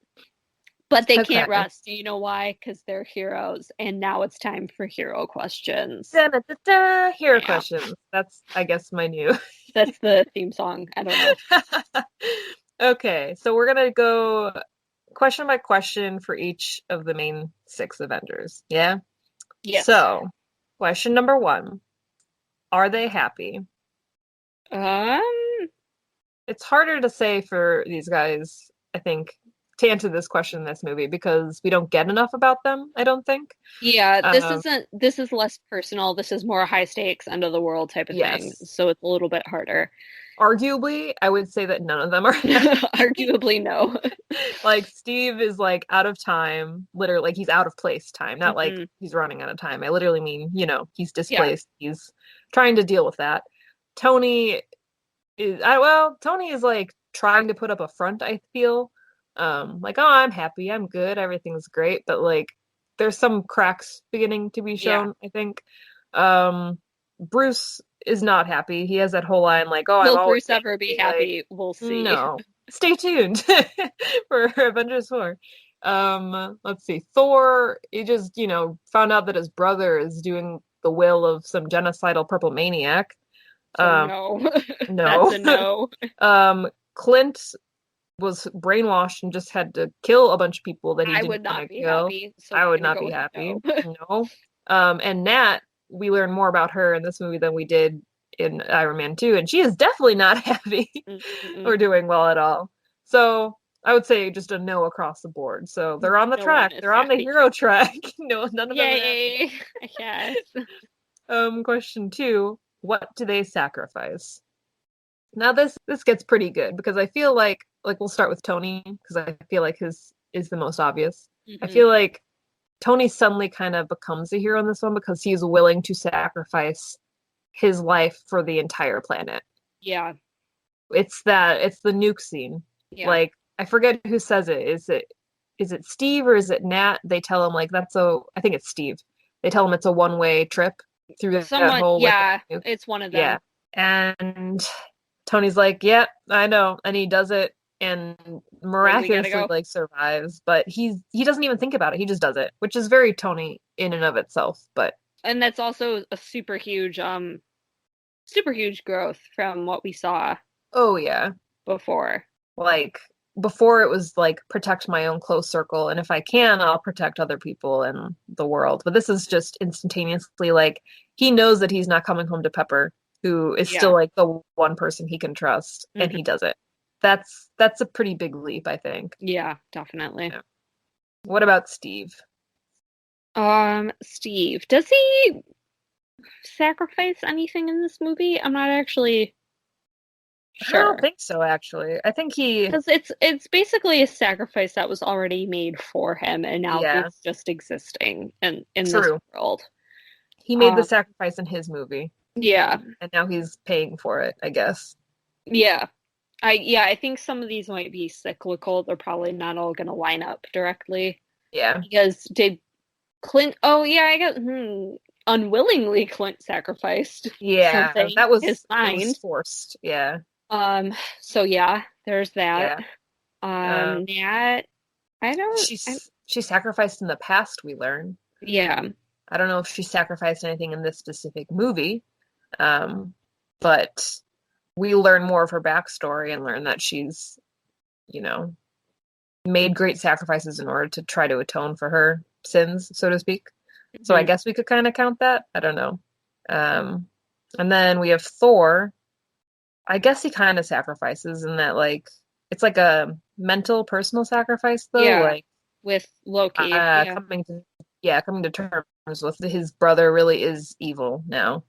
Speaker 2: But they
Speaker 5: Okay.
Speaker 2: can't rest. Do you know why? Because they're heroes. And now it's time for hero questions.
Speaker 5: Da-da-da-da, hero
Speaker 2: Yeah.
Speaker 5: questions. That's, I guess, my new.
Speaker 2: That's the theme song. I don't know.
Speaker 5: Okay, so we're gonna go question by question for each of the main 6 Avengers. Yeah?
Speaker 2: Yes.
Speaker 5: So, question number 1. Are they happy?
Speaker 2: Um,
Speaker 5: It's harder to say for these guys, I think, to answer this question in this movie because we don't get enough about them, I don't think.
Speaker 2: yeah, this is less personal. This is more high stakes, end of the world type of thing.
Speaker 5: Yes.
Speaker 2: So it's a little bit harder.
Speaker 5: Arguably, I would say that none of them are happy.
Speaker 2: Arguably, no.
Speaker 5: Like, Steve is, like, out of time. Literally, like, he's out of place time. Not like
Speaker 2: Mhm.
Speaker 5: he's running out of time. I literally mean, he's displaced. He's trying to deal with that. Tony Tony is, like, trying to put up a front, I feel. Like, oh, I'm happy, I'm good, everything's great, but, like, there's some cracks beginning to be shown, I think. Bruce is not happy. He has that whole line, like, oh, I'm
Speaker 2: Will
Speaker 5: always
Speaker 2: Bruce ever be happy? We'll see.
Speaker 5: no. Stay tuned for Avengers 4. Let's see. Thor, he just, found out that his brother is doing the will of some genocidal purple maniac.
Speaker 2: So no.
Speaker 5: No.
Speaker 2: That's a no.
Speaker 5: Clint was brainwashed and just had to kill a bunch of people that he
Speaker 2: I
Speaker 5: didn't
Speaker 2: would
Speaker 5: want
Speaker 2: not
Speaker 5: to
Speaker 2: be
Speaker 5: kill.
Speaker 2: happy. So
Speaker 5: I
Speaker 2: we're
Speaker 5: would
Speaker 2: gonna
Speaker 5: not
Speaker 2: go
Speaker 5: be
Speaker 2: with
Speaker 5: happy.
Speaker 2: no.
Speaker 5: No. And Nat, we learn more about her in this movie than we did in Iron Man 2, and she is definitely not happy
Speaker 2: Mm-mm.
Speaker 5: or doing well at all. So I would say just a no across the board. So they're on the
Speaker 2: No
Speaker 5: track.
Speaker 2: one is
Speaker 5: They're on the
Speaker 2: happy.
Speaker 5: hero track. No, none of them are happy.
Speaker 2: Yay! Yes.
Speaker 5: Question 2. What do they sacrifice? Now this gets pretty good because I feel like we'll start with Tony because I feel like his is the most obvious. I
Speaker 2: Mhm.
Speaker 5: feel like Tony suddenly kind of becomes a hero in this one because he's willing to sacrifice his life for the entire planet.
Speaker 2: Yeah.
Speaker 5: It's the nuke scene.
Speaker 2: Yeah.
Speaker 5: Like, I forget who says it. Is it Steve or is it Nat? They tell him, like, I think it's Steve. They tell him it's a one-way trip through that whole
Speaker 2: yeah,
Speaker 5: nuke.
Speaker 2: it's one of them.
Speaker 5: Yeah. And Tony's like, yeah, I know. And he does it and miraculously
Speaker 2: go.
Speaker 5: like survives, but he doesn't even think about it. He just does it, which is very Tony in and of itself. But
Speaker 2: And that's also a super huge growth from what we saw
Speaker 5: oh yeah.
Speaker 2: before.
Speaker 5: Like, before it was like protect my own close circle, and if I can, I'll protect other people in the world. But this is just instantaneously, like, he knows that he's not coming home to Pepper, who is still like the one person he can trust, and he does it. That's a pretty big leap, I think.
Speaker 2: Yeah, definitely.
Speaker 5: Yeah. What about Steve?
Speaker 2: Steve, does he sacrifice anything in this movie? I'm not actually sure.
Speaker 5: I don't think so, actually. I think he...
Speaker 2: Because it's basically a sacrifice that was already made for him, and now he's just existing in this world.
Speaker 5: He made the sacrifice in his movie.
Speaker 2: Yeah.
Speaker 5: And now he's paying for it, I guess.
Speaker 2: Yeah. I think some of these might be cyclical. They're probably not all going to line up directly.
Speaker 5: Yeah.
Speaker 2: Because did Clint... Oh, yeah, I guess... unwillingly Clint sacrificed.
Speaker 5: Yeah, that was forced. Yeah.
Speaker 2: So yeah, there's that.
Speaker 5: Yeah.
Speaker 2: Nat,
Speaker 5: she sacrificed in the past, we learn.
Speaker 2: Yeah.
Speaker 5: I don't know if she sacrificed anything in this specific movie. But we learn more of her backstory and learn that she's, made great sacrifices in order to try to atone for her sins, so to speak. So I guess we could kind of count that. I don't know. And then we have Thor. I guess he kind of sacrifices in that, like, it's like a mental, personal sacrifice, though.
Speaker 2: Yeah,
Speaker 5: like
Speaker 2: with Loki.
Speaker 5: coming to terms with. His brother really is evil now.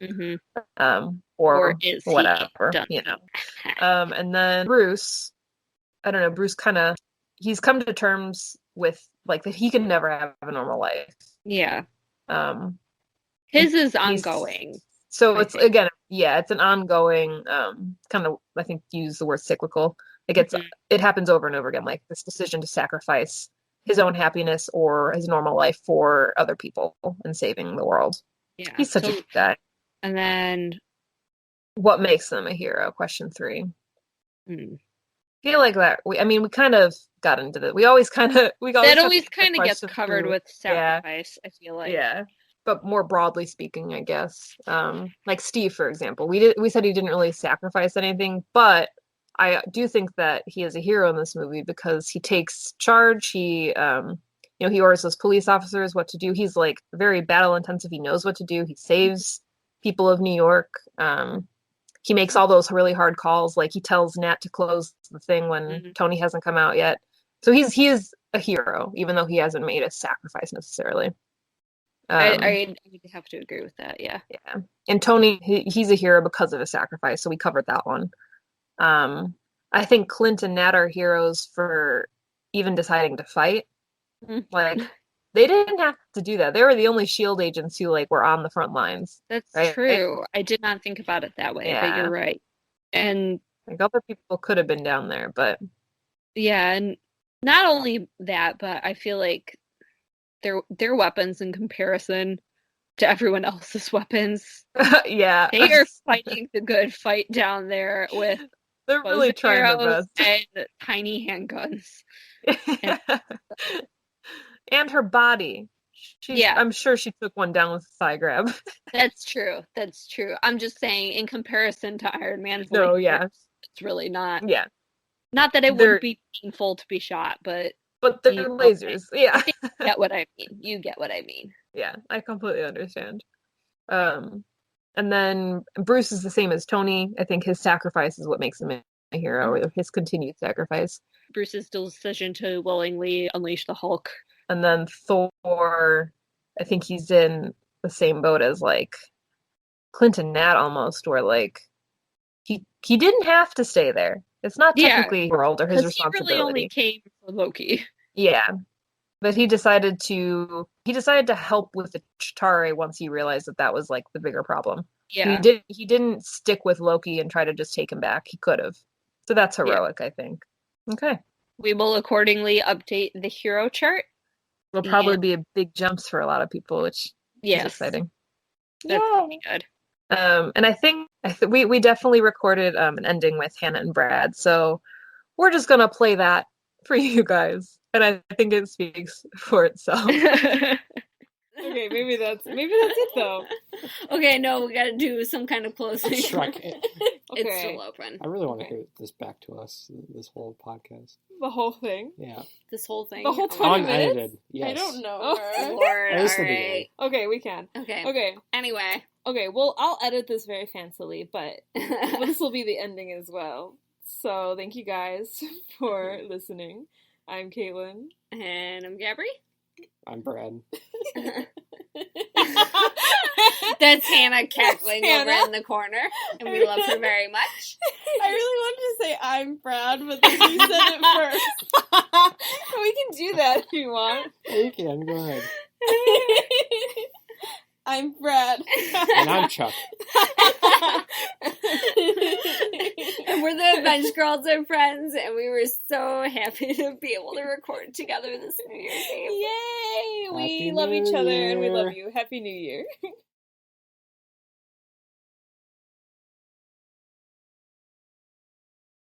Speaker 5: Or
Speaker 2: is he?
Speaker 5: whatever,
Speaker 2: Done.
Speaker 5: you know. And then Bruce, I don't know, Bruce kind of, he's come to terms with, like, that he can never have a normal life.
Speaker 2: Yeah.
Speaker 5: Um,
Speaker 2: His is ongoing.
Speaker 5: So
Speaker 2: I
Speaker 5: it's,
Speaker 2: think.
Speaker 5: again, yeah, it's an ongoing, kind of, I think you use the word cyclical. It happens over and over again, like this decision to sacrifice his own happiness or his normal life for other people and saving the world.
Speaker 2: Yeah.
Speaker 5: He's such a good guy.
Speaker 2: And then
Speaker 5: what makes them a hero? Question 3.
Speaker 2: I
Speaker 5: Feel like that. We kind of got into that. We always kind of
Speaker 2: that always kind of gets covered with sacrifice. I feel like.
Speaker 5: Yeah, but more broadly speaking, I guess. Like Steve, for example, we said he didn't really sacrifice anything, but I do think that he is a hero in this movie because he takes charge. He he orders those police officers what to do. He's like very battle intensive. He knows what to do. He saves people of New York. He makes all those really hard calls. Like he tells Nat to close the thing when Tony hasn't come out yet. So he is a hero, even though he hasn't made a sacrifice necessarily.
Speaker 2: I would have to agree with that. Yeah.
Speaker 5: Yeah. And Tony, he's a hero because of a sacrifice. So we covered that one. I think Clint and Nat are heroes for even deciding to fight. Like they didn't have to do that. They were the only SHIELD agents who were on the front lines.
Speaker 2: That's
Speaker 5: right?
Speaker 2: true. I did not think about it that way, but you're right. And
Speaker 5: other people could have been down there, but
Speaker 2: yeah, and not only that, but I feel like their weapons in comparison to everyone else's weapons.
Speaker 5: Yeah.
Speaker 2: They are fighting the good fight down there with
Speaker 5: they're really trying their best.
Speaker 2: And tiny handguns.
Speaker 5: And her body. I'm sure she took one down with a thigh grab.
Speaker 2: That's true. I'm just saying, in comparison to Iron Man's it's really not.
Speaker 5: Yeah.
Speaker 2: Not that it would be painful to be shot, but
Speaker 5: they're lasers. Yeah.
Speaker 2: You get what I mean. You get what I mean.
Speaker 5: Yeah, I completely understand. And then Bruce is the same as Tony. I think his sacrifice is what makes him a hero, or his continued sacrifice.
Speaker 2: Bruce's decision to willingly unleash the Hulk.
Speaker 5: And then Thor, I think he's in the same boat as Clint and Nat almost, where he didn't have to stay there. It's not technically his world or his responsibility.
Speaker 2: He really only came for Loki.
Speaker 5: Yeah. But he decided to help with the Chitauri once he realized that was the bigger problem.
Speaker 2: Yeah.
Speaker 5: He didn't stick with Loki and try to just take him back. He could have. So that's heroic, I think. Okay.
Speaker 2: We will accordingly update the hero chart.
Speaker 5: Will probably be a big jumps for a lot of people, which is exciting.
Speaker 2: That's pretty good.
Speaker 5: And I think we definitely recorded an ending with Hannah and Brad, so we're just gonna play that for you guys, and I think it speaks for itself.
Speaker 1: Okay, maybe that's it though.
Speaker 2: Okay, no, we gotta do some kind of closing. It's still open.
Speaker 3: I really want to hear this back to us, this whole podcast.
Speaker 1: The whole thing?
Speaker 3: Yeah.
Speaker 2: This whole thing?
Speaker 1: The whole 20 minutes?
Speaker 3: Unedited, yes.
Speaker 4: I don't know.
Speaker 2: Oh, Lord, alright.
Speaker 1: Okay, we can.
Speaker 2: Okay. Anyway.
Speaker 1: Okay, well, I'll edit this very fancily, but this will be the ending as well. So, thank you guys for listening. I'm Caitlin.
Speaker 2: And I'm Gabry.
Speaker 3: I'm Brad.
Speaker 2: That's Hannah cackling over in the corner, and we love her very much.
Speaker 4: I really wanted to say I'm Brad, but then you said it first.
Speaker 1: We can do that if you want.
Speaker 3: You can, go ahead.
Speaker 4: I'm Brad.
Speaker 3: And I'm Chuck.
Speaker 2: And we're the AvengeGirls and friends, and we were so happy to be able to record together this New Year's Eve.
Speaker 1: Yay!
Speaker 3: Happy
Speaker 1: We love
Speaker 3: New
Speaker 1: each other, and we
Speaker 3: Year.
Speaker 1: love you. Happy New Year.